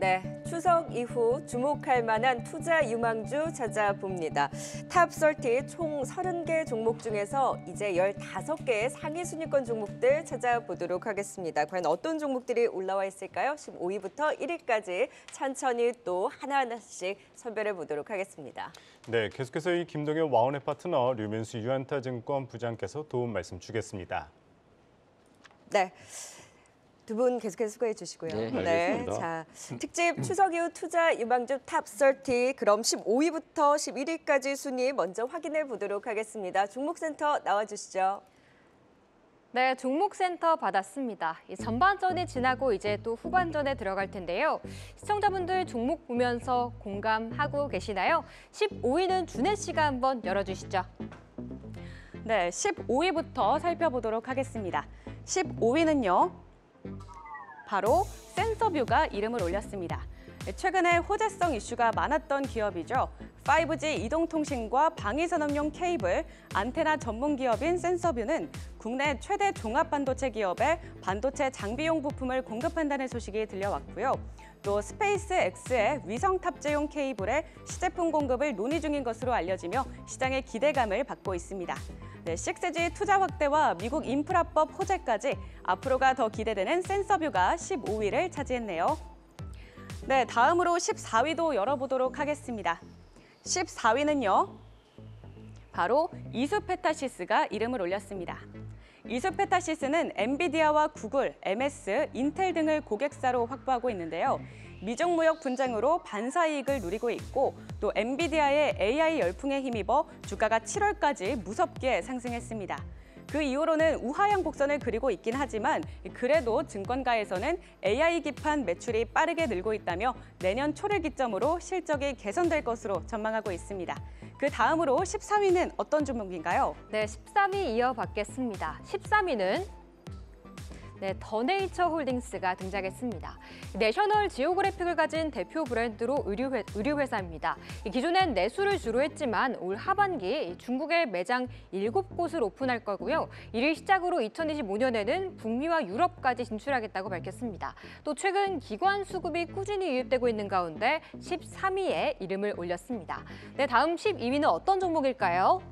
네, 추석 이후 주목할 만한 투자 유망주 찾아봅니다. 탑30 총 30개 종목 중에서 이제 15개의 상위 순위권 종목들 찾아보도록 하겠습니다. 과연 어떤 종목들이 올라와 있을까요? 15위부터 1위까지 천천히 또 하나하나씩 선별해 보도록 하겠습니다. 네, 계속해서 이 김동현 와운의 파트너 류민수 유한타증권 부장께서 도움 말씀 주겠습니다. 네. 두 분 계속해서 수고해 주시고요. 네, 알겠습니다. 자, 특집 추석 이후 투자 유망주 탑30 그럼 15위부터 11위까지 순위 먼저 확인해 보도록 하겠습니다. 종목센터 나와주시죠. 네, 종목센터 받았습니다. 이 전반전이 지나고 이제 또 후반전에 들어갈 텐데요. 시청자분들 종목 보면서 공감하고 계시나요? 15위는 준혜 씨가 한번 열어주시죠. 네, 15위부터 살펴보도록 하겠습니다. 15위는요. 바로 센서뷰가 이름을 올렸습니다. 최근에 호재성 이슈가 많았던 기업이죠. 5G 이동통신과 방위산업용 케이블, 안테나 전문 기업인 센서뷰는 국내 최대 종합반도체 기업에 반도체 장비용 부품을 공급한다는 소식이 들려왔고요. 또 스페이스X의 위성 탑재용 케이블의 시제품 공급을 논의 중인 것으로 알려지며 시장의 기대감을 받고 있습니다. 네, 6G 투자 확대와 미국 인프라법 호재까지 앞으로가 더 기대되는 센서뷰가 15위를 차지했네요. 네, 다음으로 14위도 열어보도록 하겠습니다. 14위는요. 바로 이수페타시스가 이름을 올렸습니다. 이수페타시스는 엔비디아와 구글, MS, 인텔 등을 고객사로 확보하고 있는데요. 미중 무역 분쟁으로 반사 이익을 누리고 있고 또 엔비디아의 AI 열풍에 힘입어 주가가 7월까지 무섭게 상승했습니다. 그 이후로는 우하향 곡선을 그리고 있긴 하지만 그래도 증권가에서는 AI 기판 매출이 빠르게 늘고 있다며 내년 초를 기점으로 실적이 개선될 것으로 전망하고 있습니다. 그 다음으로 13위는 어떤 종목인가요? 네, 13위 이어받겠습니다. 13위는 더네이처 홀딩스가 등장했습니다. 내셔널 지오그래픽을 가진 대표 브랜드로 의류회사입니다. 기존엔 내수를 주로 했지만 올 하반기 중국에 매장 7곳을 오픈할 거고요. 이를 시작으로 2025년에는 북미와 유럽까지 진출하겠다고 밝혔습니다. 또 최근 기관 수급이 꾸준히 유입되고 있는 가운데 13위에 이름을 올렸습니다. 네, 다음 12위는 어떤 종목일까요?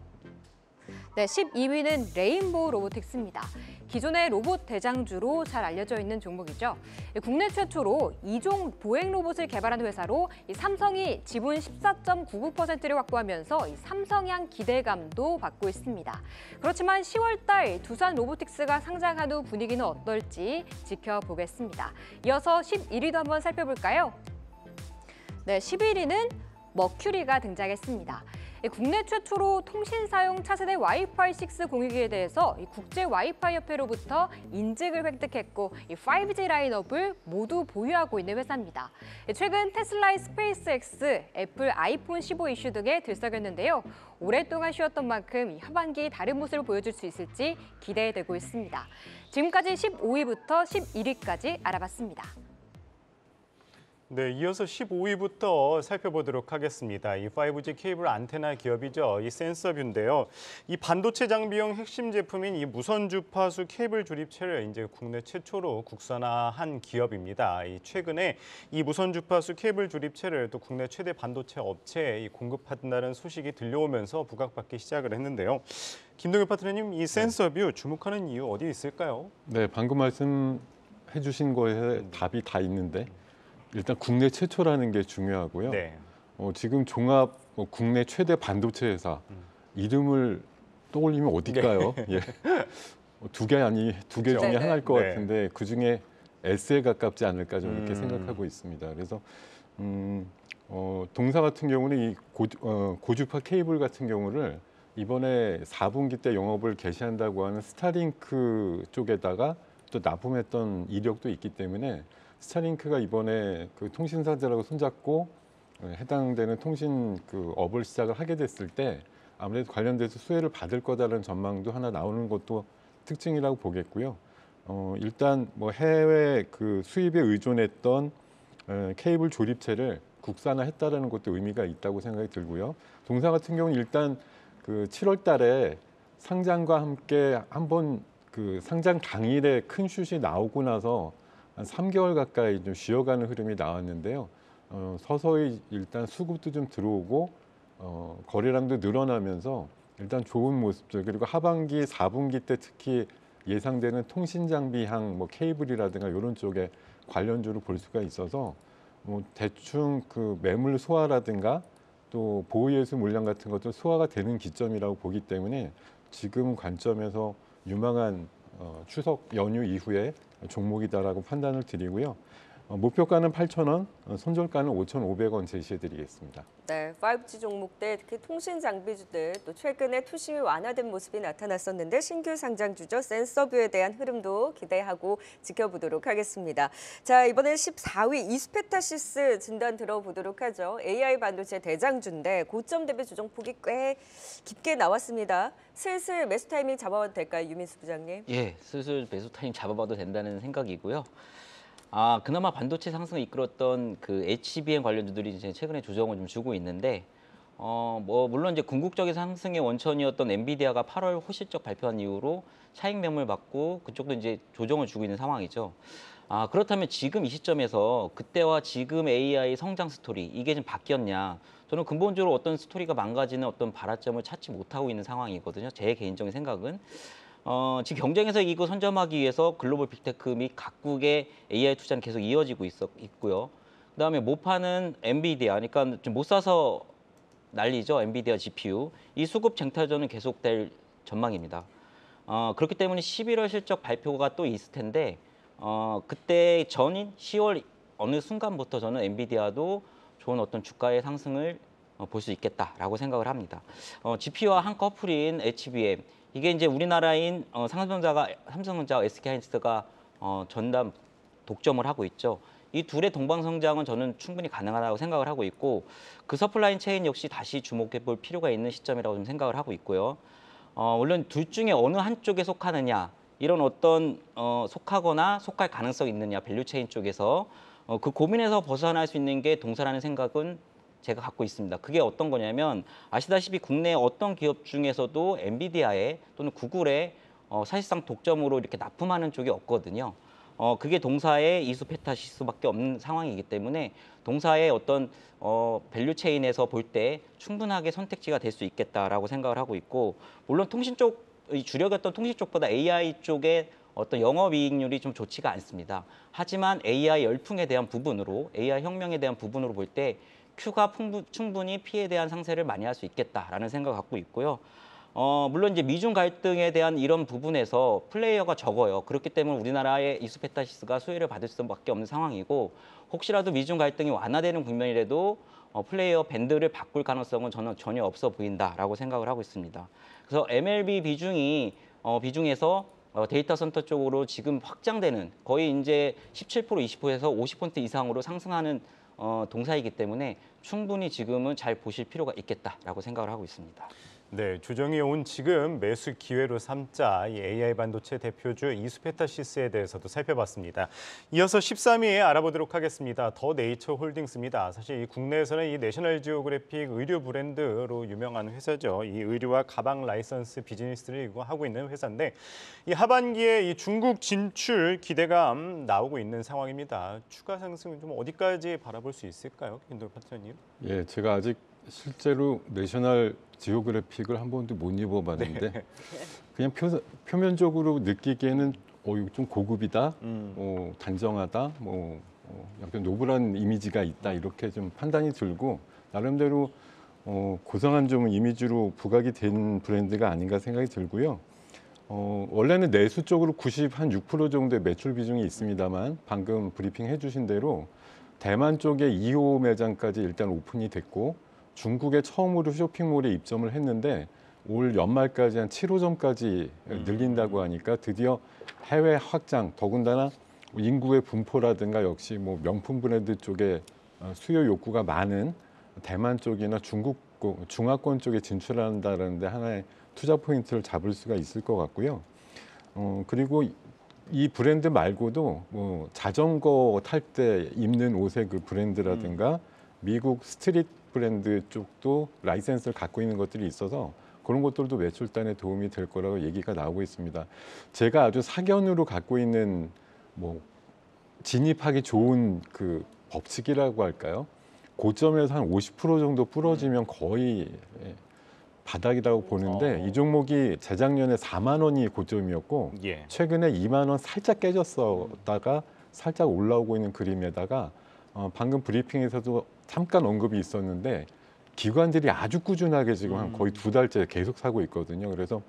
네, 12위는 레인보우 로보틱스입니다. 기존의 로봇 대장주로 잘 알려져 있는 종목이죠. 국내 최초로 2종 보행 로봇을 개발한 회사로 삼성이 지분 14.99%를 확보하면서 삼성향 기대감도 받고 있습니다. 그렇지만 10월 달 두산 로보틱스가 상장한 후 분위기는 어떨지 지켜보겠습니다. 이어서 11위도 한번 살펴볼까요? 네, 11위는 머큐리가 등장했습니다. 국내 최초로 통신 사용 차세대 와이파이 6 공유기에 대해서 국제 와이파이 협회로부터 인증을 획득했고 5G 라인업을 모두 보유하고 있는 회사입니다. 최근 테슬라의 스페이스X, 애플 아이폰 15 이슈 등에 들썩였는데요. 오랫동안 쉬었던 만큼 하반기 다른 모습을 보여줄 수 있을지 기대되고 있습니다. 지금까지 15위부터 11위까지 알아봤습니다. 네, 이어서 15위부터 살펴보도록 하겠습니다. 이 5G 케이블 안테나 기업이죠. 이 센서뷰인데요. 이 반도체 장비용 핵심 제품인 이 무선 주파수 케이블 조립체를 이제 국내 최초로 국산화한 기업입니다. 이 최근에 이 무선 주파수 케이블 조립체를 또 국내 최대 반도체 업체에 공급한다는 소식이 들려오면서 부각받기 시작을 했는데요. 김동현 파트너님, 이 센서뷰 주목하는 이유 어디 있을까요? 네, 방금 말씀해 주신 거에 답이 다 있는데 일단 국내 최초라는 게 중요하고요. 네. 지금 종합 국내 최대 반도체 회사 이름을 떠올리면 어딜까요? 네. 예. 두 개 그렇죠. 중에 하나일 것 네. 같은데 그 중에 S에 가깝지 않을까 좀 이렇게 생각하고 있습니다. 그래서 동사 같은 경우는 이 고주파 케이블 같은 경우를 이번에 4분기 때 영업을 개시한다고 하는 스타링크 쪽에다가 또 납품했던 이력도 있기 때문에 스타링크가 이번에 그 통신사들하고 손잡고 해당되는 통신 그 업을 시작을 하게 됐을 때 아무래도 관련돼서 수혜를 받을 거다라는 전망도 하나 나오는 것도 특징이라고 보겠고요. 일단 뭐 해외 그 수입에 의존했던 케이블 조립체를 국산화했다라는 것도 의미가 있다고 생각이 들고요. 동사 같은 경우는 일단 그 7월 달에 상장과 함께 한번 그 상장 당일에 큰 슛이 나오고 나서 한 3개월 가까이 좀 쉬어가는 흐름이 나왔는데요. 서서히 일단 수급도 좀 들어오고 거래량도 늘어나면서 일단 좋은 모습들, 그리고 하반기 4분기 때 특히 예상되는 통신 장비향 뭐 케이블이라든가 이런 쪽에 관련주로 볼 수가 있어서 뭐 대충 그 매물 소화라든가 또 보유예수 물량 같은 것도 소화가 되는 기점이라고 보기 때문에 지금 관점에서 유망한 추석 연휴 이후에 종목이다라고 판단을 드리고요. 목표가는 8,000원, 손절가는 5,500원 제시해드리겠습니다. 네, 5G 종목들, 특히 통신 장비주들 또 최근에 투심이 완화된 모습이 나타났었는데 신규 상장주죠. 센서뷰에 대한 흐름도 기대하고 지켜보도록 하겠습니다. 자, 이번엔 14위 이스페타시스 진단 들어보도록 하죠. AI 반도체 대장주인데 고점 대비 조정폭이 꽤 깊게 나왔습니다. 슬슬 매수 타이밍 잡아봐도 될까요, 유민수 부장님? 예, 슬슬 매수 타임 잡아봐도 된다는 생각이고요. 그나마 반도체 상승을 이끌었던 그 HBM 관련주들이 이제 최근에 조정을 좀 주고 있는데, 뭐 물론 이제 궁극적인 상승의 원천이었던 엔비디아가 8월 호실적 발표한 이후로 차익 매물 받고 그쪽도 이제 조정을 주고 있는 상황이죠. 그렇다면 지금 이 시점에서 그때와 지금 AI 성장 스토리 이게 좀 바뀌었냐? 저는 근본적으로 어떤 스토리가 망가지는 어떤 발화점을 찾지 못하고 있는 상황이거든요. 제 개인적인 생각은. 지금 경쟁에서 이거 선점하기 위해서 글로벌 빅테크 및 각국의 AI 투자는 계속 이어지고 있고요. 그다음에 못 파는 엔비디아, 그러니까 좀 못 사서 난리죠. 엔비디아 GPU. 이 수급 쟁탈전은 계속될 전망입니다. 그렇기 때문에 11월 실적 발표가 또 있을 텐데 그때 전인 10월 어느 순간부터 저는 엔비디아도 좋은 어떤 주가의 상승을 볼 수 있겠다라고 생각을 합니다. GPU와 한 커플인 HBM 이게 이제 우리나라인 삼성전자와 SK하이닉스가 전담 독점을 하고 있죠. 이 둘의 동방성장은 저는 충분히 가능하다고 생각을 하고 있고 그 서플라이 체인 역시 다시 주목해 볼 필요가 있는 시점이라고 좀 생각을 하고 있고요. 물론 둘 중에 어느 한쪽에 속하느냐 이런 어떤 속하거나 속할 가능성이 있느냐 밸류 체인 쪽에서 그 고민에서 벗어날 수 있는 게 동사라는 생각은 제가 갖고 있습니다. 그게 어떤 거냐면 아시다시피 국내 어떤 기업 중에서도 엔비디아에 또는 구글에 사실상 독점으로 이렇게 납품하는 쪽이 없거든요. 그게 동사의 이스페타시스밖에 없는 상황이기 때문에 동사의 어떤 밸류 체인에서 볼 때 충분하게 선택지가 될 수 있겠다라고 생각을 하고 있고 물론 통신 쪽 주력이었던 통신 쪽보다 AI 쪽에 어떤 영업이익률이 좀 좋지가 않습니다. 하지만 AI 열풍에 대한 부분으로 AI 혁명에 대한 부분으로 볼 때 Q가 충분히 P에 대한 상세를 많이 할 수 있겠다라는 생각을 갖고 있고요. 물론 이제 미중 갈등에 대한 이런 부분에서 플레이어가 적어요. 그렇기 때문에 우리나라의 이스페타시스가 수혜를 받을 수밖에 없는 상황이고 혹시라도 미중 갈등이 완화되는 국면이라도 플레이어 밴드를 바꿀 가능성은 저는 전혀 없어 보인다라고 생각을 하고 있습니다. 그래서 MLB 비중에서 데이터 센터 쪽으로 지금 확장되는 거의 이제 17%, 20%에서 50% 이상으로 상승하는 동사이기 때문에 충분히 지금은 잘 보실 필요가 있겠다라고 생각을 하고 있습니다. 네, 조정이 온 지금 매수 기회로 삼자 이 AI 반도체 대표주 이스페타시스에 대해서도 살펴봤습니다. 이어서 13위에 알아보도록 하겠습니다. 더 네이처 홀딩스입니다. 사실 이 국내에서는 이 내셔널 지오그래픽 의류 브랜드로 유명한 회사죠. 이 의류와 가방 라이선스 비즈니스를 하고 있는 회사인데 이 하반기에 이 중국 진출 기대감 나오고 있는 상황입니다. 추가 상승은 좀 어디까지 바라볼 수 있을까요, 김동현 파트너님? 예, 제가 아직 실제로 내셔널 지오그래픽을 한 번도 못 입어봤는데 그냥 표면적으로 느끼기에는 이거 좀 고급이다, 단정하다, 약간 노블한 이미지가 있다 이렇게 좀 판단이 들고 나름대로 고상한 좀 이미지로 부각이 된 브랜드가 아닌가 생각이 들고요. 원래는 내수 쪽으로 96% 정도의 매출 비중이 있습니다만 방금 브리핑 해주신 대로 대만 쪽에 2호 매장까지 일단 오픈이 됐고 중국에 처음으로 쇼핑몰에 입점을 했는데 올 연말까지 한 7호점까지 늘린다고 하니까 드디어 해외 확장, 더군다나 인구의 분포라든가 역시 뭐 명품 브랜드 쪽에 수요 욕구가 많은 대만 쪽이나 중화권 쪽에 진출한다는 데 하나의 투자 포인트를 잡을 수가 있을 것 같고요. 그리고 이 브랜드 말고도 뭐 자전거 탈 때 입는 옷의 그 브랜드라든가 미국 스트릿 브랜드 쪽도 라이센스를 갖고 있는 것들이 있어서 그런 것들도 매출단에 도움이 될 거라고 얘기가 나오고 있습니다. 제가 아주 사견으로 갖고 있는 뭐 진입하기 좋은 그 법칙이라고 할까요? 고점에서 한 50% 정도 부러지면 거의 바닥이라고 보는데 이 종목이 재작년에 4만 원이 고점이었고 예. 최근에 2만 원 살짝 깨졌었다가 살짝 올라오고 있는 그림에다가 방금 브리핑에서도 잠깐 언급이 있었는데 기관들이 아주 꾸준하게 지금 한 거의 2달째 계속 사고 있거든요. 그래서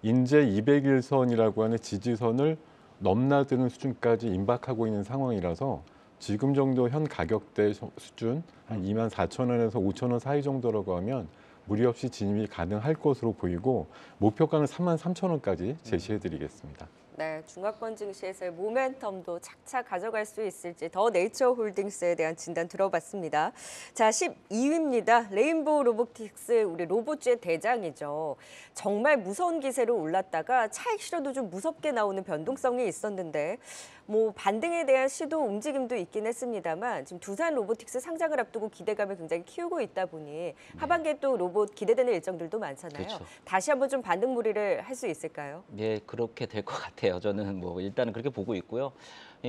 인제 200일선이라고 하는 지지선을 넘나드는 수준까지 임박하고 있는 상황이라서 지금 정도 현 가격대 수준 한 24,000원에서 5,000원 사이 정도라고 하면 무리 없이 진입이 가능할 것으로 보이고 목표가는 33,000원까지 제시해드리겠습니다. 네, 중화권 증시에서의 모멘텀도 착착 가져갈 수 있을지 더 네이처 홀딩스에 대한 진단 들어봤습니다. 자, 12위입니다. 레인보우 로보틱스, 우리 로봇주의 대장이죠. 정말 무서운 기세로 올랐다가 차익 실현도 좀 무섭게 나오는 변동성이 있었는데 뭐 반등에 대한 시도 움직임도 있긴 했습니다만 지금 두산 로보틱스 상장을 앞두고 기대감을 굉장히 키우고 있다 보니 하반기에 또 로봇 기대되는 일정들도 많잖아요. 그렇죠. 다시 한번 좀 반등무리를 할 수 있을까요? 예, 그렇게 될 것 같아요. 저는 뭐 일단은 그렇게 보고 있고요.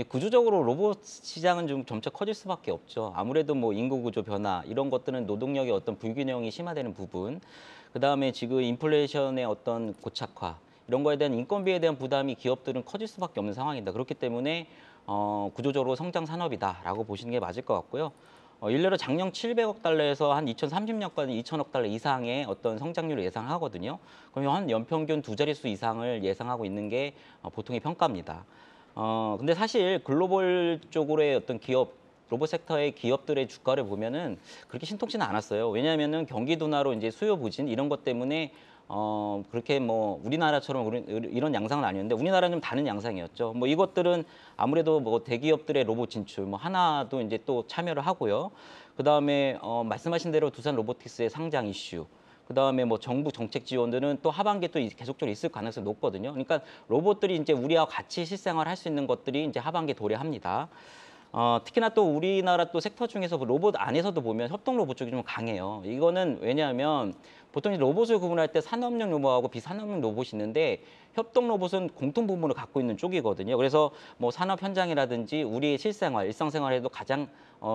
구조적으로 로봇 시장은 좀 점차 커질 수밖에 없죠. 아무래도 뭐 인구 구조 변화 이런 것들은 노동력의 어떤 불균형이 심화되는 부분, 그다음에 지금 인플레이션의 어떤 고착화 이런 거에 대한 인건비에 대한 부담이 기업들은 커질 수밖에 없는 상황이다. 그렇기 때문에 구조적으로 성장 산업이다라고 보시는 게 맞을 것 같고요. 일례로 작년 700억 달러에서 한 2030년까지 2천억 달러 이상의 어떤 성장률을 예상하거든요. 그러면 한 연평균 두 자릿수 이상을 예상하고 있는 게 보통의 평가입니다. 근데 사실 글로벌 쪽으로의 어떤 기업, 로봇 섹터의 기업들의 주가를 보면은 그렇게 신통치는 않았어요. 왜냐하면은 경기 둔화로 이제 수요 부진 이런 것 때문에 그렇게 뭐 우리나라처럼 이런 양상은 아니었는데 우리나라는 좀 다른 양상이었죠. 뭐 이것들은 아무래도 뭐 대기업들의 로봇 진출, 뭐 하나도 이제 또 참여를 하고요. 그 다음에 말씀하신 대로 두산 로보틱스의 상장 이슈. 그다음에 뭐 정부 정책 지원들은 또 하반기에 또 계속적으로 있을 가능성이 높거든요. 그러니까 로봇들이 이제 우리와 같이 실생활 할 수 있는 것들이 이제 하반기에 도래합니다. 특히나 또 우리나라 또 섹터 중에서 로봇 안에서도 보면 협동 로봇 쪽이 좀 강해요. 이거는 왜냐하면 보통 이 로봇을 구분할 때 산업용 로봇하고 비산업용 로봇이 있는데 협동 로봇은 공통 부분을 갖고 있는 쪽이거든요. 그래서 뭐 산업 현장이라든지 우리의 실생활, 일상생활에도 가장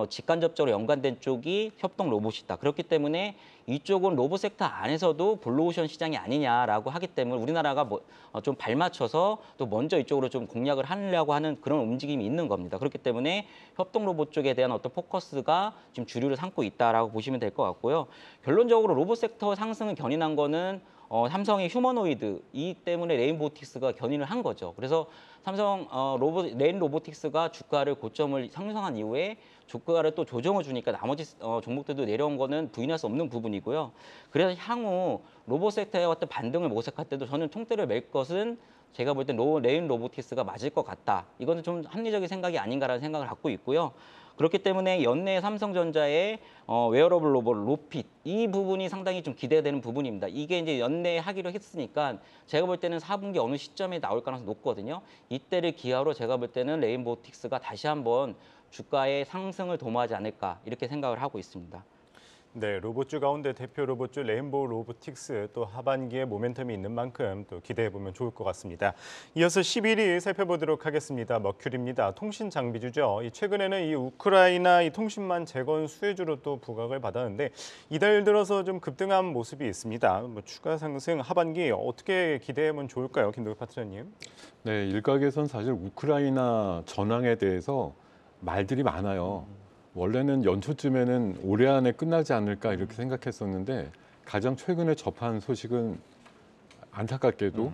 직간접적으로 연관된 쪽이 협동 로봇이다. 그렇기 때문에 이쪽은 로봇 섹터 안에서도 블루오션 시장이 아니냐라고 하기 때문에 우리나라가 좀 발맞춰서 또 먼저 이쪽으로 좀 공략을 하려고 하는 그런 움직임이 있는 겁니다. 그렇기 때문에 협동 로봇 쪽에 대한 어떤 포커스가 지금 주류를 삼고 있다라고 보시면 될 것 같고요. 결론적으로 로봇 섹터 상승을 견인한 거는 삼성의 휴머노이드 이 때문에 레인보틱스가 견인을 한 거죠. 그래서 삼성 레인 로보틱스가 주가를 고점을 상승한 이후에 주가를 또 조정을 주니까 나머지 종목들도 내려온 거는 부인할 수 없는 부분이고요. 그래서 향후 로봇 섹터의 어떤 반등을 모색할 때도 저는 총대를 맬 것은 제가 볼 땐 레인 로보틱스가 맞을 것 같다. 이거는 좀 합리적인 생각이 아닌가라는 생각을 갖고 있고요. 그렇기 때문에 연내 삼성전자의 웨어러블 로봇 로핏 이 부분이 상당히 좀 기대되는 부분입니다. 이게 이제 연내 하기로 했으니까 제가 볼 때는 4분기 어느 시점에 나올 가능성이 높거든요. 이때를 기하로 제가 볼 때는 레인보틱스가 다시 한번 주가의 상승을 도모하지 않을까 이렇게 생각을 하고 있습니다. 네, 로봇주 가운데 대표 로봇주 레인보우 로보틱스 또 하반기에 모멘텀이 있는 만큼 또 기대해보면 좋을 것 같습니다. 이어서 11위 살펴보도록 하겠습니다. 머큐리입니다. 통신 장비주죠. 최근에는 이 우크라이나 이 통신망 재건 수혜주로 또 부각을 받았는데 이달 들어서 좀 급등한 모습이 있습니다. 뭐 추가 상승 하반기 어떻게 기대하면 좋을까요, 김도규 파트너님? 네, 일각에선 사실 우크라이나 전황에 대해서 말들이 많아요. 원래는 연초쯤에는 올해 안에 끝나지 않을까 이렇게 생각했었는데 가장 최근에 접한 소식은 안타깝게도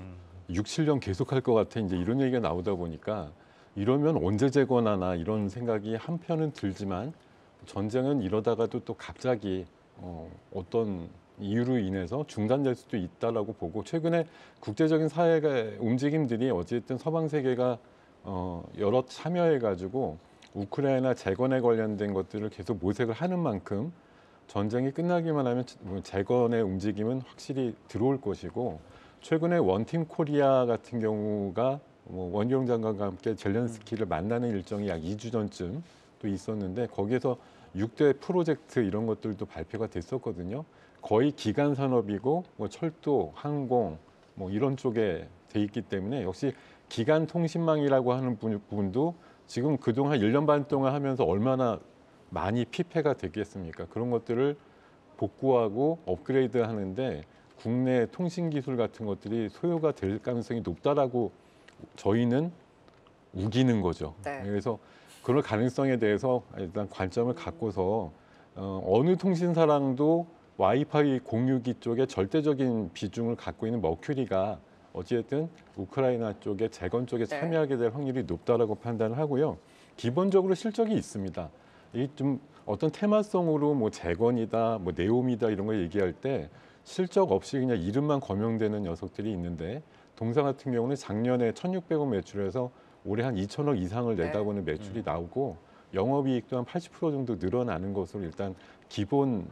6, 7년 계속할 것 같아 이제 이런 얘기가 나오다 보니까 이러면 언제 재건하나 이런 생각이 한편은 들지만 전쟁은 이러다가도 또 갑자기 어떤 이유로 인해서 중단될 수도 있다라고 보고 최근에 국제적인 사회의 움직임들이 어쨌든 서방 세계가 여러 참여해가지고 우크라이나 재건에 관련된 것들을 계속 모색을 하는 만큼 전쟁이 끝나기만 하면 재건의 움직임은 확실히 들어올 것이고 최근에 원팀 코리아 같은 경우가 원희룡 장관과 함께 젤렌스키를 만나는 일정이 약 2주 전쯤 또 있었는데 거기에서 6대 프로젝트 이런 것들도 발표가 됐었거든요. 거의 기간 산업이고 철도, 항공 이런 쪽에 돼 있기 때문에 역시 기간 통신망이라고 하는 부분도 지금 그동안 1년 반 동안 하면서 얼마나 많이 피폐가 됐겠습니까? 그런 것들을 복구하고 업그레이드 하는데 국내 통신 기술 같은 것들이 소요가 될 가능성이 높다라고 저희는 우기는 거죠. 네. 그래서 그런 가능성에 대해서 일단 관점을 갖고서 어느 통신사랑도 와이파이 공유기 쪽에 절대적인 비중을 갖고 있는 머큐리가 어찌됐든 우크라이나 쪽에 재건 쪽에 네. 참여하게 될 확률이 높다라고 판단을 하고요. 기본적으로 실적이 있습니다. 이 좀 어떤 테마성으로 뭐 재건이다, 뭐 네옴이다 이런 거 얘기할 때 실적 없이 그냥 이름만 거명되는 녀석들이 있는데 동사 같은 경우는 작년에 1,600억 매출해서 올해 한 2,000억 이상을 네. 내다보는 매출이 나오고 영업이익도 한 80% 정도 늘어나는 것으로 일단 기본이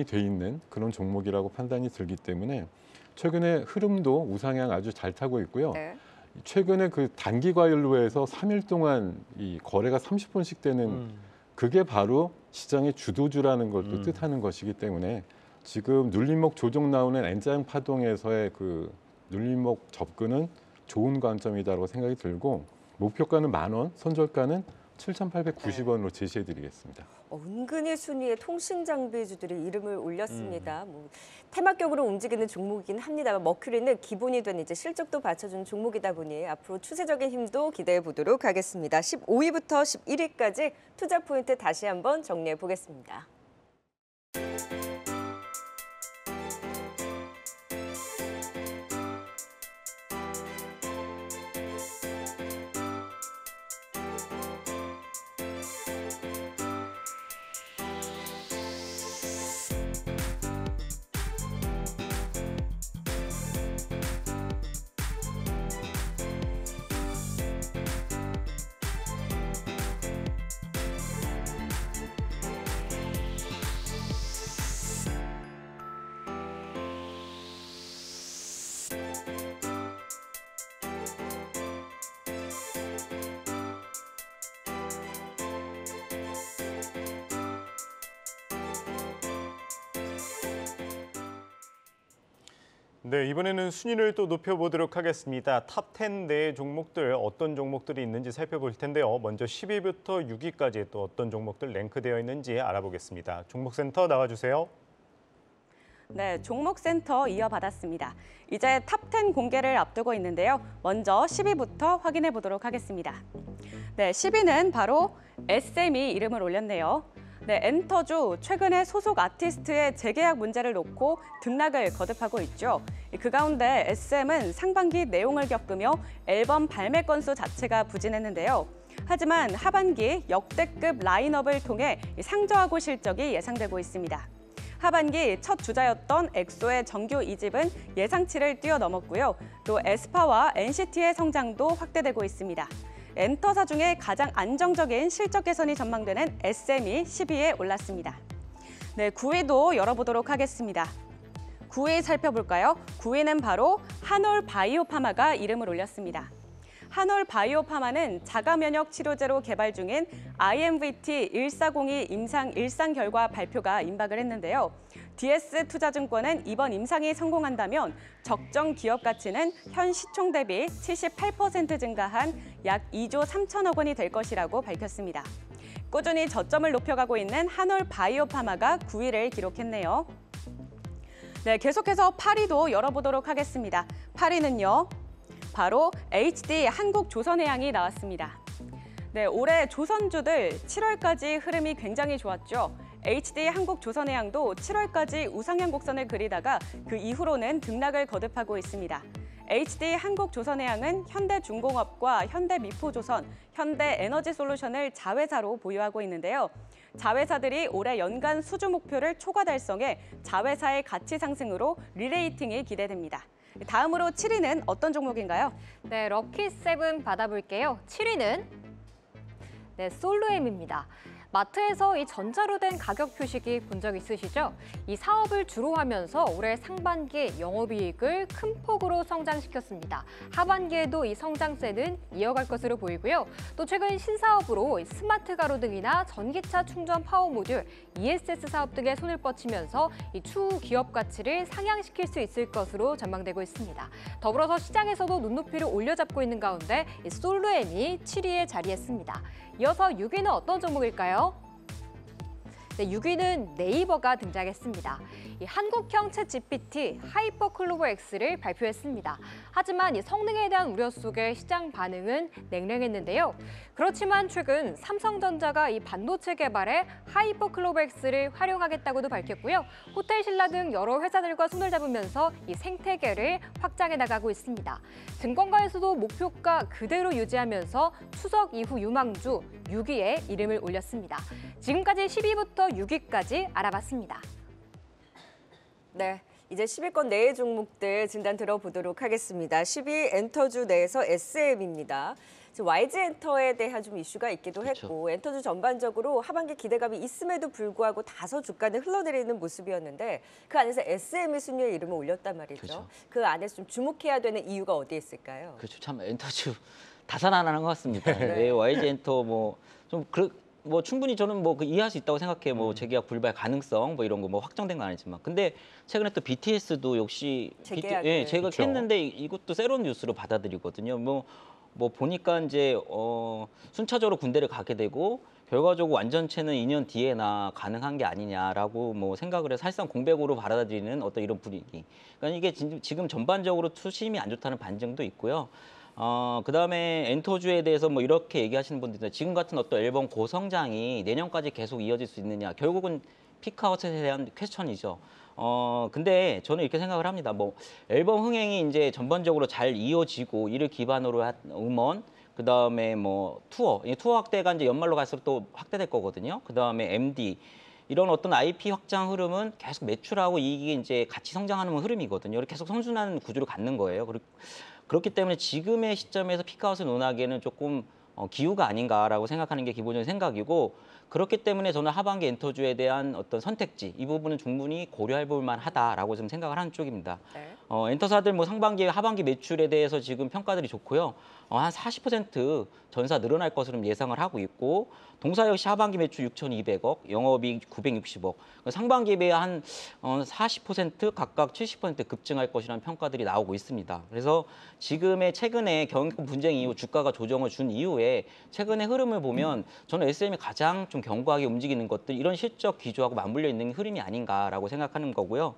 돼 있는 그런 종목이라고 판단이 들기 때문에 최근에 흐름도 우상향 아주 잘 타고 있고요. 네. 최근에 그 단기 과열로 해서 3일 동안 이 거래가 30번씩 되는 그게 바로 시장의 주도주라는 걸 또 뜻하는 것이기 때문에 지금 눌림목 조정 나오는 N자형 파동에서의 그 눌림목 접근은 좋은 관점이다라고 생각이 들고 목표가는 10,000원, 손절가는 7,890원으로 제시해드리겠습니다. 은근히 순위에 통신 장비주들이 이름을 올렸습니다. 뭐 테마격으로 움직이는 종목이긴 합니다만 머큐리는 기본이 된 이제 실적도 받쳐주는 종목이다 보니 앞으로 추세적인 힘도 기대해 보도록 하겠습니다. 15위부터 11위까지 투자 포인트 다시 한번 정리해 보겠습니다. 네, 이번에는 순위를 또 높여보도록 하겠습니다. 탑 10 내 종목들 어떤 종목들이 있는지 살펴볼 텐데요. 먼저 10위부터 6위까지 또 어떤 종목들 랭크되어 있는지 알아보겠습니다. 종목센터 나와주세요. 네, 종목센터 이어받았습니다. 이제 탑 10 공개를 앞두고 있는데요. 먼저 10위부터 확인해 보도록 하겠습니다. 네, 10위는 바로 SM이 이름을 올렸네요. 네, 엔터주 최근에 소속 아티스트의 재계약 문제를 놓고 등락을 거듭하고 있죠. 그 가운데 SM은 상반기 내용을 겪으며 앨범 발매 건수 자체가 부진했는데요. 하지만 하반기 역대급 라인업을 통해 상저하고 실적이 예상되고 있습니다. 하반기 첫 주자였던 엑소의 정규 2집은 예상치를 뛰어넘었고요. 또 에스파와 NCT의 성장도 확대되고 있습니다. 엔터사 중에 가장 안정적인 실적 개선이 전망되는 SM이 10위에 올랐습니다. 네, 9위도 열어보도록 하겠습니다. 9위 살펴볼까요? 9위는 바로 한올바이오파마가 이름을 올렸습니다. 한올바이오파마는 자가면역 치료제로 개발 중인 IMVT1402 임상 1상 결과 발표가 임박을 했는데요. DS투자증권은 이번 임상이 성공한다면 적정 기업 가치는 현 시총 대비 78% 증가한 약 2조 3천억 원이 될 것이라고 밝혔습니다. 꾸준히 저점을 높여가고 있는 한올바이오파마가 9위를 기록했네요. 네, 계속해서 8위도 열어보도록 하겠습니다. 8위는요. 바로 HD 한국조선해양이 나왔습니다. 네, 올해 조선주들 7월까지 흐름이 굉장히 좋았죠. HD 한국조선해양도 7월까지 우상향 곡선을 그리다가 그 이후로는 등락을 거듭하고 있습니다. HD 한국조선해양은 현대중공업과 현대미포조선, 현대에너지솔루션을 자회사로 보유하고 있는데요. 자회사들이 올해 연간 수주 목표를 초과 달성해 자회사의 가치 상승으로 리레이팅이 기대됩니다. 다음으로 7위는 어떤 종목인가요? 네, 럭키7 받아볼게요. 7위는 네, 솔루엠입니다. 마트에서 이 전자로 된 가격 표식이 본 적 있으시죠? 이 사업을 주로 하면서 올해 상반기 영업이익을 큰 폭으로 성장시켰습니다. 하반기에도 이 성장세는 이어갈 것으로 보이고요. 또 최근 신사업으로 스마트 가로등이나 전기차 충전 파워 모듈, ESS 사업 등에 손을 뻗치면서 이 추후 기업 가치를 상향시킬 수 있을 것으로 전망되고 있습니다. 더불어서 시장에서도 눈높이를 올려잡고 있는 가운데 이 솔루엠이 7위에 자리했습니다. 이어서 6위는 어떤 종목일까요? 네, 6위는 네이버가 등장했습니다. 이 한국형 챗 GPT 하이퍼 클로버 X를 발표했습니다. 하지만 이 성능에 대한 우려 속에 시장 반응은 냉랭했는데요. 그렇지만 최근 삼성전자가 이 반도체 개발에 하이퍼 클로버 X를 활용하겠다고도 밝혔고요. 호텔 신라 등 여러 회사들과 손을 잡으면서 이 생태계를 확장해 나가고 있습니다. 증권가에서도 목표가 그대로 유지하면서 추석 이후 유망주 6위에 이름을 올렸습니다. 지금까지 10위부터 6위까지 알아봤습니다. 네, 이제 10위권 내의 종목들 진단 들어보도록 하겠습니다. 10위 엔터주 내에서 SM입니다. YG엔터에 대한 좀 이슈가 있기도 그렇죠. 했고 엔터주 전반적으로 하반기 기대감이 있음에도 불구하고 다소 주가는 흘러내리는 모습이었는데 그 안에서 SM이 순위에 이름을 올렸단 말이죠. 그렇죠. 그 안에서 좀 주목해야 되는 이유가 어디에 있을까요? 그렇죠. 참 엔터주 다산화하는 것 같습니다. 네. 왜 YG 엔터 뭐 충분히 저는 뭐 이해할 수 있다고 생각해요. 뭐 재계약 불발 가능성 뭐 이런 거 뭐 확정된 건 아니지만, 근데 최근에 또 BTS도 역시 재계약을. 재계약했는데 이것도 새로운 뉴스로 받아들이거든요. 뭐 보니까 이제 순차적으로 군대를 가게 되고 결과적으로 완전체는 2년 뒤에나 가능한 게 아니냐라고 뭐 생각을 해서 사실상 공백으로 받아들이는 어떤 이런 분위기. 그러니까 이게 지금 전반적으로 투심이 안 좋다는 반증도 있고요. 그다음에 엔터주에 대해서 뭐 이렇게 얘기하시는 분들 있는데 지금 같은 어떤 앨범 고성장이 내년까지 계속 이어질 수 있느냐. 결국은 피크아웃에 대한 퀘스천이죠. 근데 저는 이렇게 생각을 합니다. 뭐 앨범 흥행이 이제 전반적으로 잘 이어지고 이를 기반으로 한 음원, 그다음에 뭐 투어, 이 투어 확대가 이제 연말로 갈수록 또 확대될 거거든요. 그다음에 MD 이런 어떤 IP 확장 흐름은 계속 매출하고 이익이 이제 같이 성장하는 흐름이거든요. 이렇게 계속 선순환 구조를 갖는 거예요. 그렇기 때문에 지금의 시점에서 피크아웃을 논하기에는 조금 기우가 아닌가라고 생각하는 게 기본적인 생각이고, 그렇기 때문에 저는 하반기 엔터주에 대한 어떤 선택지 이 부분은 충분히 고려해 볼 만하다라고 좀 생각을 하는 쪽입니다. 네. 엔터사들 뭐 상반기, 하반기 매출에 대해서 지금 평가들이 좋고요. 한 40% 전사 늘어날 것으로 예상을 하고 있고, 동사 역시 하반기 매출 6,200억, 영업이익 960억, 상반기에 비해 한 40% 각각 70% 급증할 것이라는 평가들이 나오고 있습니다. 그래서 지금의 최근에 경영권 분쟁 이후 주가가 조정을 준 이후에 최근의 흐름을 보면 저는 SM이 가장 좀 견고하게 움직이는 것들, 이런 실적 기조하고 맞물려 있는 흐름이 아닌가라고 생각하는 거고요.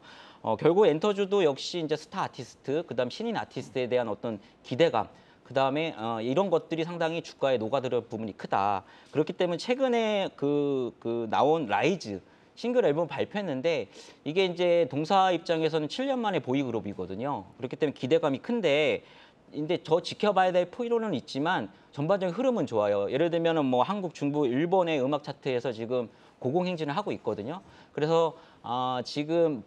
결국 엔터주도 역시 이제 스타 아티스트, 그다음 신인 아티스트에 대한 어떤 기대감, 그다음에 이런 것들이 상당히 주가에 녹아들을 부분이 크다. 그렇기 때문에 최근에 나온 라이즈 싱글 앨범 발표했는데 이게 이제 동사 입장에서는 7년 만에 보이그룹이거든요. 그렇기 때문에 기대감이 큰데, 근데 더 지켜봐야 될 포인트는 있지만 전반적인 흐름은 좋아요. 예를 들면은 뭐 한국, 중부, 일본의 음악 차트에서 지금 고공행진을 하고 있거든요. 그래서 지금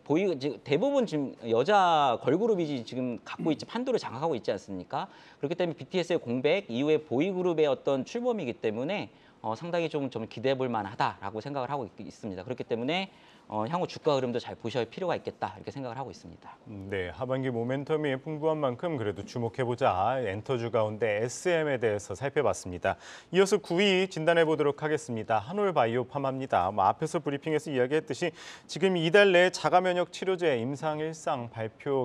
대부분 지금 여자 걸그룹이 지금 갖고 있지, 판도를 장악하고 있지 않습니까? 그렇기 때문에 BTS의 공백 이후에 보이그룹의 어떤 출범이기 때문에 상당히 좀 기대해 볼 만하다라고 생각을 하고 있습니다. 그렇기 때문에 향후 주가 흐름도 잘 보셔야 할 필요가 있겠다, 이렇게 생각을 하고 있습니다. 네, 하반기 모멘텀이 풍부한 만큼 그래도 주목해보자. 엔터주 가운데 SM에 대해서 살펴봤습니다. 이어서 9위 진단해 보도록 하겠습니다. 한올바이오 파마입니다. 앞에서 브리핑에서 이야기했듯이 지금 이달 내에 자가면역 치료제 임상일상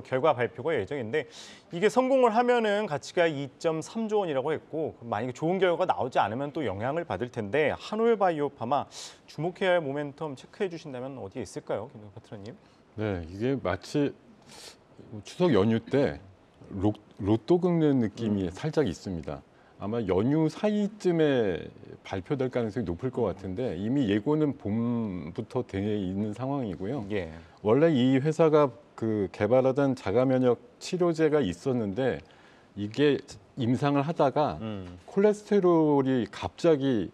결과 발표가 예정인데, 이게 성공을 하면은 가치가 2.3조 원이라고 했고, 만약에 좋은 결과가 나오지 않으면 또 영향을 받을 텐데, 한올바이오 파마 주목해야 할 모멘텀 체크해 주신다면 어디에 있을까요, 김동현 파트너님? 네, 이게 마치 추석 연휴 때 로또 긁는 느낌이 살짝 있습니다. 아마 연휴 사이쯤에 발표될 가능성이 높을 것 같은데 이미 예고는 봄부터 돼 있는 상황이고요. 예. 원래 이 회사가 개발하던 자가면역 치료제가 있었는데 이게 임상을 하다가 콜레스테롤이 갑자기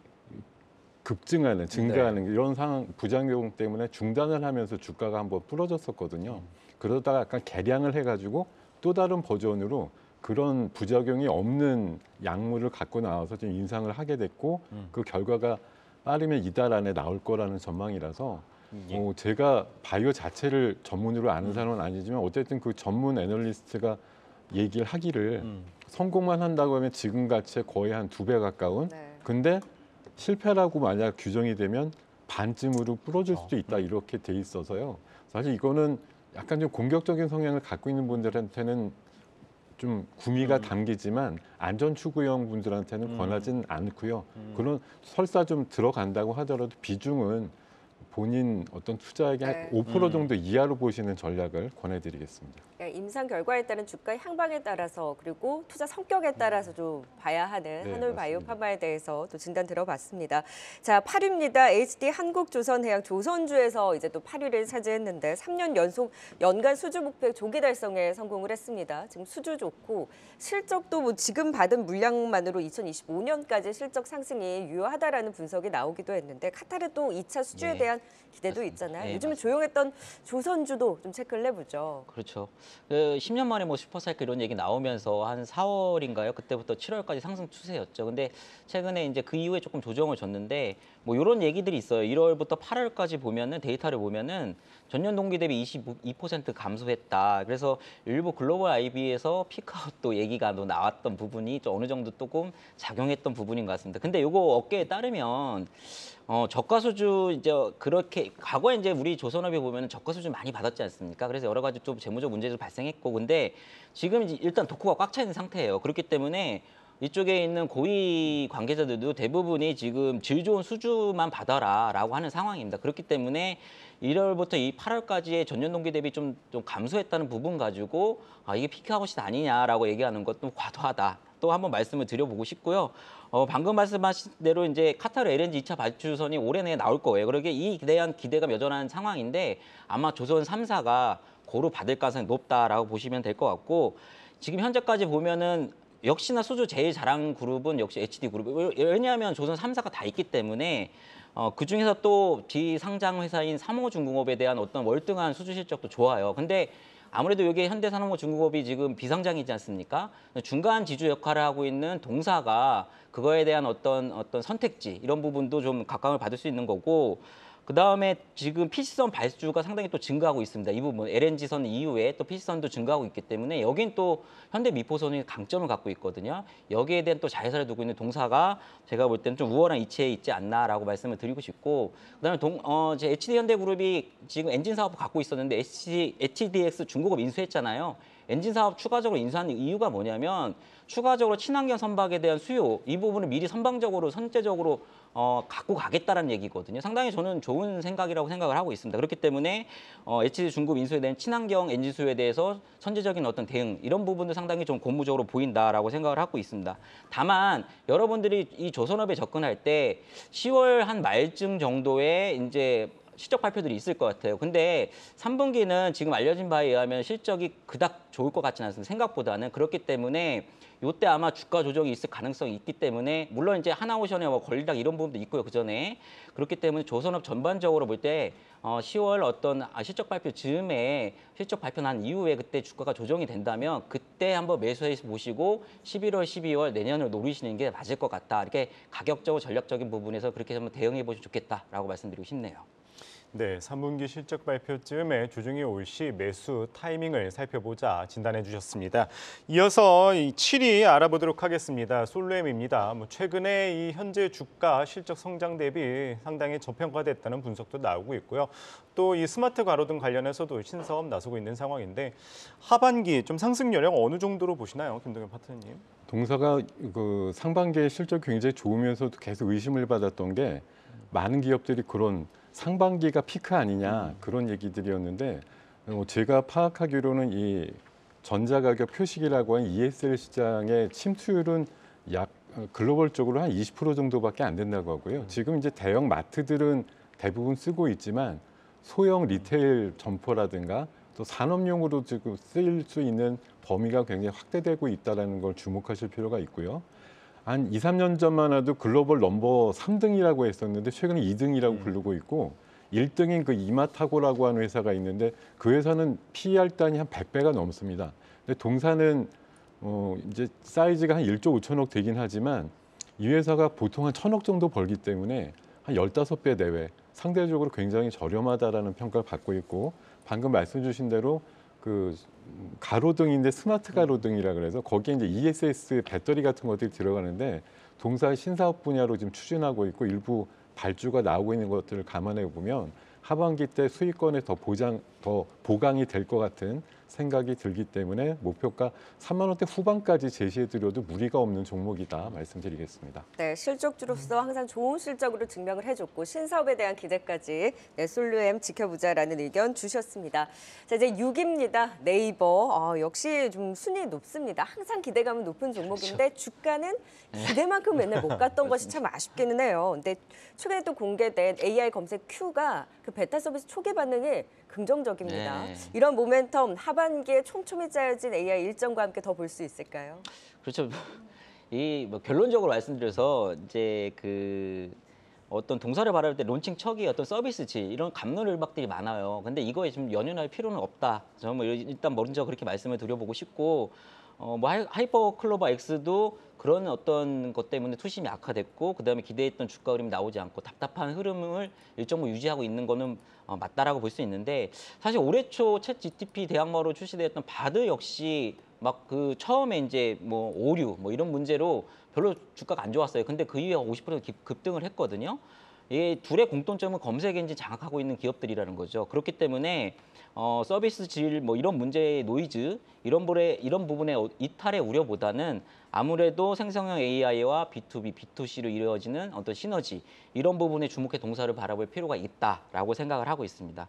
증가하는 이런 상황, 부작용 때문에 중단을 하면서 주가가 한번 부러졌었거든요. 그러다가 약간 개량을 해가지고 또 다른 버전으로 그런 부작용이 없는 약물을 갖고 나와서 좀 임상을 하게 됐고 그 결과가 빠르면 이달 안에 나올 거라는 전망이라서 예. 제가 바이오 자체를 전문으로 아는 사람은 아니지만 어쨌든 그 전문 애널리스트가 얘기를 하기를 성공만 한다고 하면 지금같이 거의 한 2배 가까운 네. 근데 실패라고 만약 규정이 되면 반쯤으로 부러질 수도 있다 이렇게 돼 있어서요. 사실 이거는 약간 좀 공격적인 성향을 갖고 있는 분들한테는 좀 구미가 담기지만 안전 추구형 분들한테는 권하진 않고요. 그런 설사 좀 들어간다고 하더라도 비중은 본인 어떤 투자액의 네. 한 5% 정도 이하로 보시는 전략을 권해드리겠습니다. 그러니까 임상 결과에 따른 주가 향방에 따라서 그리고 투자 성격에 따라서 좀 봐야 하는 네, 한올바이오파마에 대해서 또 진단 들어봤습니다. 자, 8위입니다. HD 한국조선해양 조선주에서 이제 또 8위를 차지했는데 3년 연속 연간 수주 목표 조기 달성에 성공을 했습니다. 지금 수주 좋고 실적도 뭐 지금 받은 물량만으로 2025년까지 실적 상승이 유효하다라는 분석이 나오기도 했는데 카타르 또 2차 수주에 네. 대한 기대도 맞습니다. 있잖아요. 네, 요즘에 맞습니다. 조용했던 조선주도 좀 체크를 해보죠. 그렇죠. 그 10년 만에 뭐 슈퍼사이클 이런 얘기 나오면서 한 4월인가요? 그때부터 7월까지 상승 추세였죠. 근데 최근에 이제 그 이후에 조금 조정을 줬는데 뭐 이런 얘기들이 있어요. 1월부터 8월까지 보면은 데이터를 보면은 전년 동기 대비 22% 감소했다. 그래서 일부 글로벌 IB에서 피크아웃도 얘기가 또 나왔던 부분이 좀 어느 정도 조금 작용했던 부분인 것 같습니다. 근데 요거 업계에 따르면 저가 수주 이제 그렇게 과거에 이제 우리 조선업이 보면 저가 수주 많이 받았지 않습니까? 그래서 여러 가지 좀 재무적 문제도 발생했고 근데 지금 이제 일단 도코가 꽉 차 있는 상태예요. 그렇기 때문에 이쪽에 있는 고위 관계자들도 대부분이 지금 질 좋은 수주만 받아라라고 하는 상황입니다. 그렇기 때문에 1월부터 이 8월까지의 전년 동기 대비 좀 감소했다는 부분 가지고 이게 피크아웃이 아니냐라고 얘기하는 것도 과도하다. 또 한번 말씀을 드려보고 싶고요. 방금 말씀하신 대로 이제 카타르 LNG 2차 발주선이 올해 내에 나올 거예요. 그러게 이에 대한 기대가 여전한 상황인데 아마 조선 3사가 고루 받을 가능성이 높다라고 보시면 될 것 같고 지금 현재까지 보면은 역시나 수주 제일 잘한 그룹은 역시 HD 그룹. 왜냐하면 조선 3사가 다 있기 때문에 그중에서 또 비상장 회사인 삼호중공업에 대한 어떤 월등한 수주 실적도 좋아요. 근데 아무래도 여기 현대산업중공업이 지금 비상장이지 않습니까? 중간 지주 역할을 하고 있는 동사가 그거에 대한 어떤 선택지 이런 부분도 좀 각광을 받을 수 있는 거고 그다음에 지금 PC선 발주가 상당히 또 증가하고 있습니다. 이 부분 LNG선 이후에 또 PC선도 증가하고 있기 때문에 여긴 또 현대미포선이 강점을 갖고 있거든요. 여기에 대한 또 자회사를 두고 있는 동사가 제가 볼 때는 좀 우월한 위치에 있지 않나라고 말씀을 드리고 싶고 그다음에 제 HD현대그룹이 지금 엔진 사업을 갖고 있었는데 HDX 중공업 인수했잖아요. 엔진 사업 추가적으로 인수하는 이유가 뭐냐면 추가적으로 친환경 선박에 대한 수요 이 부분을 미리 선제적으로 갖고 가겠다라는 얘기거든요. 상당히 저는 좋은 생각이라고 생각을 하고 있습니다. 그렇기 때문에 HD 중공업 인수에 대한 친환경 엔진 수요에 대해서 선제적인 어떤 대응 이런 부분도 상당히 좀 고무적으로 보인다라고 생각을 하고 있습니다. 다만 여러분들이 이 조선업에 접근할 때 10월 한 말쯤 정도에 이제 실적 발표들이 있을 것 같아요. 근데 3분기는 지금 알려진 바에 의하면 실적이 그닥 좋을 것 같지는 않습니다. 생각보다는. 그렇기 때문에 이때 아마 주가 조정이 있을 가능성이 있기 때문에 물론 이제 하나오션의 뭐 권리락 이런 부분도 있고요. 그전에. 그렇기 때문에 조선업 전반적으로 볼 때 10월 어떤 실적 발표 즈음에 실적 발표 난 이후에 그때 주가가 조정이 된다면 그때 한번 매수해 보시고 11월, 12월 내년을 노리시는 게 맞을 것 같다. 이렇게 가격적으로 전략적인 부분에서 그렇게 한번 대응해 보시면 좋겠다라고 말씀드리고 싶네요. 네, 3분기 실적 발표쯤에 주중에 올 시 매수 타이밍을 살펴보자 진단해 주셨습니다. 이어서 이 7위 알아보도록 하겠습니다. 솔루엠입니다. 최근에 이 현재 주가 실적 성장 대비 상당히 저평가됐다는 분석도 나오고 있고요. 또 이 스마트 가로등 관련해서도 신사업 나서고 있는 상황인데 하반기 좀 상승 여력 어느 정도로 보시나요, 김동현 파트너님? 동사가 그 상반기에 실적 굉장히 좋으면서도 계속 의심을 받았던 게 많은 기업들이 그런 상반기가 피크 아니냐 그런 얘기들이었는데 제가 파악하기로는 이 전자가격 표식이라고 하는 ESL 시장의 침투율은 약 글로벌적으로 한 20% 정도밖에 안 된다고 하고요. 지금 이제 대형 마트들은 대부분 쓰고 있지만 소형 리테일 점포라든가 또 산업용으로 지금 쓰일 수 있는 범위가 굉장히 확대되고 있다는 걸 주목하실 필요가 있고요. 한 2, 3년 전만 해도 글로벌 넘버 3등이라고 했었는데 최근에 2등이라고 부르고 있고 1등인 그 이마타고라고 하는 회사가 있는데 그 회사는 PER 단위 한 100배가 넘습니다. 근데 동사는 이제 사이즈가 한 1조 5천억 되긴 하지만 이 회사가 보통 한 1,000억 정도 벌기 때문에 한 15배 내외 상대적으로 굉장히 저렴하다라는 평가를 받고 있고 방금 말씀 주신 대로 그 가로등인데 스마트 가로등이라 그래서 거기에 이제 ESS 배터리 같은 것들이 들어가는데 동사 신사업 분야로 지금 추진하고 있고 일부 발주가 나오고 있는 것들을 감안해 보면 하반기 때 수익권에 더 보강이 될 것 같은 생각이 들기 때문에 목표가 3만 원대 후반까지 제시해드려도 무리가 없는 종목이다 말씀드리겠습니다. 네, 실적주로서 항상 좋은 실적으로 증명을 해줬고 신사업에 대한 기대까지 솔루엠 지켜보자라는 의견 주셨습니다. 자, 이제 6위입니다. 네이버. 역시 좀 순위 높습니다. 항상 기대감은 높은 종목인데 주가는 기대만큼 맨날 못 갔던 것이 참 아쉽기는 해요. 근데 최근에 또 공개된 AI 검색 Q가 그 베타 서비스 초기 반응이 긍정적입니다. 네. 이런 모멘텀 하반기에 촘촘히 짜여진 AI 일정과 함께 더 볼 수 있을까요? 그렇죠. 이 뭐 결론적으로 말씀드려서 이제 그 어떤 동사를 발할 때 론칭 척이 어떤 서비스지 이런 갑론을박들이 많아요. 근데 이거에 좀 연연할 필요는 없다. 저는 뭐 일단 먼저 그렇게 말씀을 드려보고 싶고 뭐 하이퍼 클로버 X도 그런 어떤 것 때문에 투심이 악화됐고 그다음에 기대했던 주가 흐름이 나오지 않고 답답한 흐름을 일정 부분 유지하고 있는 거는 맞다라고 볼 수 있는데 사실 올해 초 챗 GTP 대항마로 출시되었던 바드 역시 막 그 처음에 이제 뭐 오류 뭐 이런 문제로 별로 주가가 안 좋았어요. 근데 그 이후에 50% 급등을 했거든요. 이 둘의 공통점은 검색 엔진 장악하고 있는 기업들이라는 거죠. 그렇기 때문에 서비스 질 뭐 이런 문제의 노이즈 이런 부분의 이탈의 우려보다는 아무래도 생성형 AI와 B2B, B2C로 이루어지는 어떤 시너지 이런 부분에 주목해 동사를 바라볼 필요가 있다라고 생각을 하고 있습니다.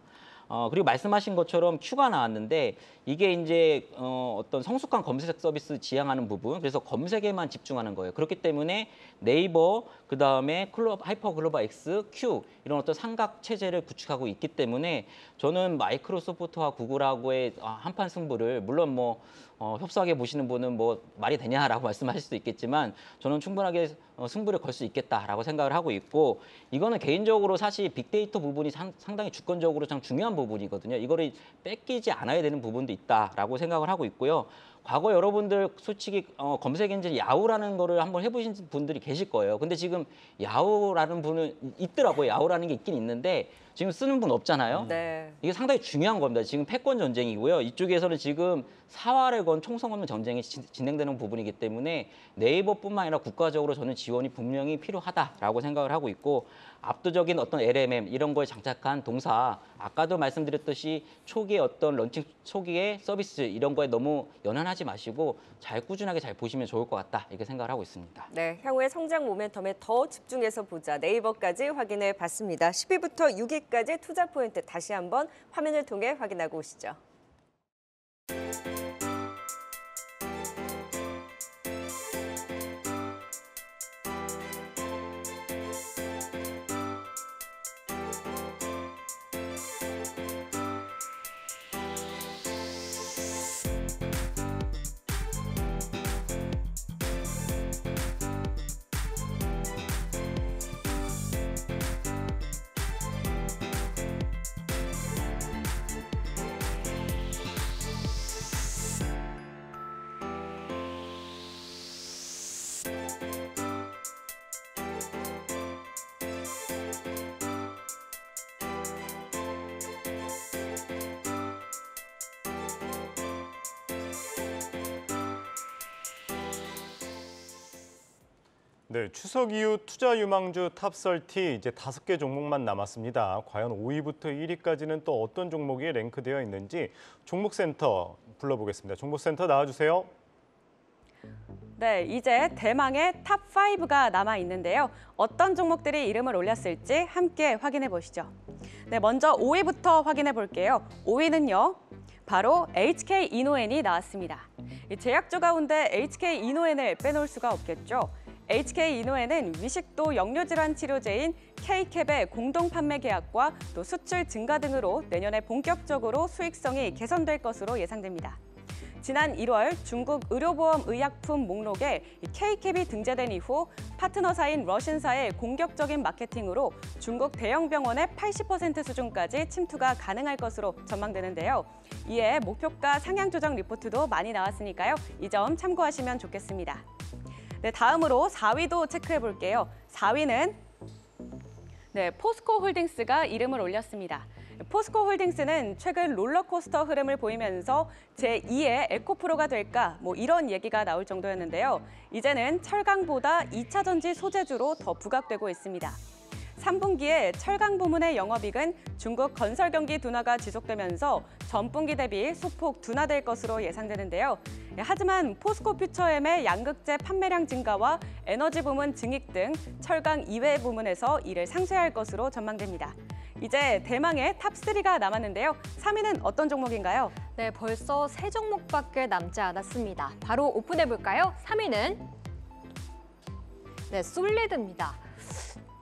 그리고 말씀하신 것처럼 Q가 나왔는데 이게 이제 어떤 성숙한 검색 서비스 지향하는 부분, 그래서 검색에만 집중하는 거예요. 그렇기 때문에 네이버, 그 다음에 하이퍼 글로버 X, Q 이런 어떤 삼각 체제를 구축하고 있기 때문에 저는 마이크로소프트와 구글하고의 한판 승부를 물론 뭐 협소하게 보시는 분은 뭐 말이 되냐라고 말씀하실 수도 있겠지만 저는 충분하게 승부를 걸 수 있겠다라고 생각을 하고 있고 이거는 개인적으로 사실 빅데이터 부분이 상당히 주권적으로 참 중요한 부분이거든요. 이거를 뺏기지 않아야 되는 부분도 있다라고 생각을 하고 있고요. 과거 여러분들 솔직히 검색 엔진 야후라는 거를 한번 해보신 분들이 계실 거예요. 근데 지금 야후라는 분은 있더라고요. 야후라는 게 있긴 있는데 지금 쓰는 분 없잖아요. 네. 이게 상당히 중요한 겁니다. 지금 패권 전쟁이고요. 이쪽에서는 지금 사활을 건 총성 없는 전쟁이 진행되는 부분이기 때문에 네이버뿐만 아니라 국가적으로 저는 지원이 분명히 필요하다라고 생각을 하고 있고 압도적인 어떤 LMM 이런 거에 장착한 동사 아까도 말씀드렸듯이 초기에 어떤 런칭 초기에 서비스 이런 거에 너무 연연하지 마시고 잘 꾸준하게 잘 보시면 좋을 것 같다 이렇게 생각을 하고 있습니다. 네, 향후의 성장 모멘텀에 더 집중해서 보자. 네이버까지 확인해 봤습니다. 10위부터 6위까지 투자 포인트 다시 한번 화면을 통해 확인하고 오시죠. 네, 추석 이후 투자 유망주 탑30 이제 5개 종목만 남았습니다. 과연 5위부터 1위까지는 또 어떤 종목이 랭크되어 있는지 종목센터 불러보겠습니다. 종목센터 나와주세요. 네, 이제 대망의 탑5가 남아 있는데요. 어떤 종목들이 이름을 올렸을지 함께 확인해 보시죠. 네, 먼저 5위부터 확인해 볼게요. 5위는요. 바로 HK 이노엔이 나왔습니다. 이 제약주 가운데 HK 이노엔을 빼놓을 수가 없겠죠. HK 이노엔은 위식도 역류질환 치료제인 K캡의 공동 판매 계약과 또 수출 증가 등으로 내년에 본격적으로 수익성이 개선될 것으로 예상됩니다. 지난 1월 중국 의료보험 의약품 목록에 K캡이 등재된 이후 파트너사인 러신사의 공격적인 마케팅으로 중국 대형 병원의 80% 수준까지 침투가 가능할 것으로 전망되는데요. 이에 목표가 상향 조정 리포트도 많이 나왔으니까요. 이 점 참고하시면 좋겠습니다. 네, 다음으로 4위도 체크해 볼게요. 4위는 포스코 홀딩스가 이름을 올렸습니다. 포스코 홀딩스는 최근 롤러코스터 흐름을 보이면서 제2의 에코프로가 될까 이런 얘기가 나올 정도였는데요. 이제는 철강보다 2차 전지 소재주로 더 부각되고 있습니다. 3분기에 철강 부문의 영업이익은 중국 건설 경기 둔화가 지속되면서 전분기 대비 소폭 둔화될 것으로 예상되는데요. 하지만 포스코 퓨처엠의 양극재 판매량 증가와 에너지 부문 증익 등 철강 이외 부문에서 이를 상쇄할 것으로 전망됩니다. 이제 대망의 탑3가 남았는데요. 3위는 어떤 종목인가요? 네, 벌써 3종목밖에 남지 않았습니다. 바로 오픈해 볼까요? 3위는 솔리드입니다.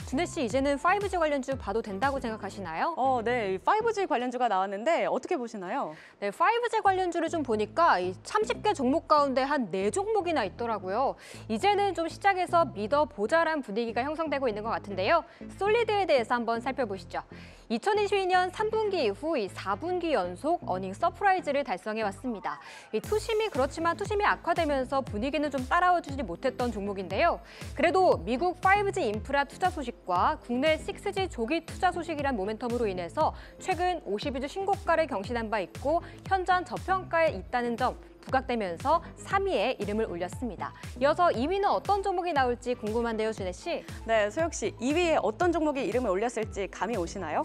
준혜 씨, 이제는 5G 관련주 봐도 된다고 생각하시나요? 네, 5G 관련주가 나왔는데 어떻게 보시나요? 네, 5G 관련주를 좀 보니까 이 30개 종목 가운데 한 4종목이나 있더라고요. 이제는 좀 시장에서 믿어보자란 분위기가 형성되고 있는 것 같은데요. 솔리드에 대해서 한번 살펴보시죠. 2022년 3분기 이후 이 4분기 연속 어닝 서프라이즈를 달성해왔습니다. 이 투심이 그렇지만 투심이 악화되면서 분위기는 좀 따라와주지 못했던 종목인데요. 그래도 미국 5G 인프라 투자 소식과 국내 6G 조기 투자 소식이란 모멘텀으로 인해서 최근 52주 신고가를 경신한 바 있고 현저한 저평가에 있다는 점 부각되면서 3위에 이름을 올렸습니다. 이어서 2위는 어떤 종목이 나올지 궁금한데요, 준혜 씨. 네, 소혁 씨, 2위에 어떤 종목이 이름을 올렸을지 감이 오시나요?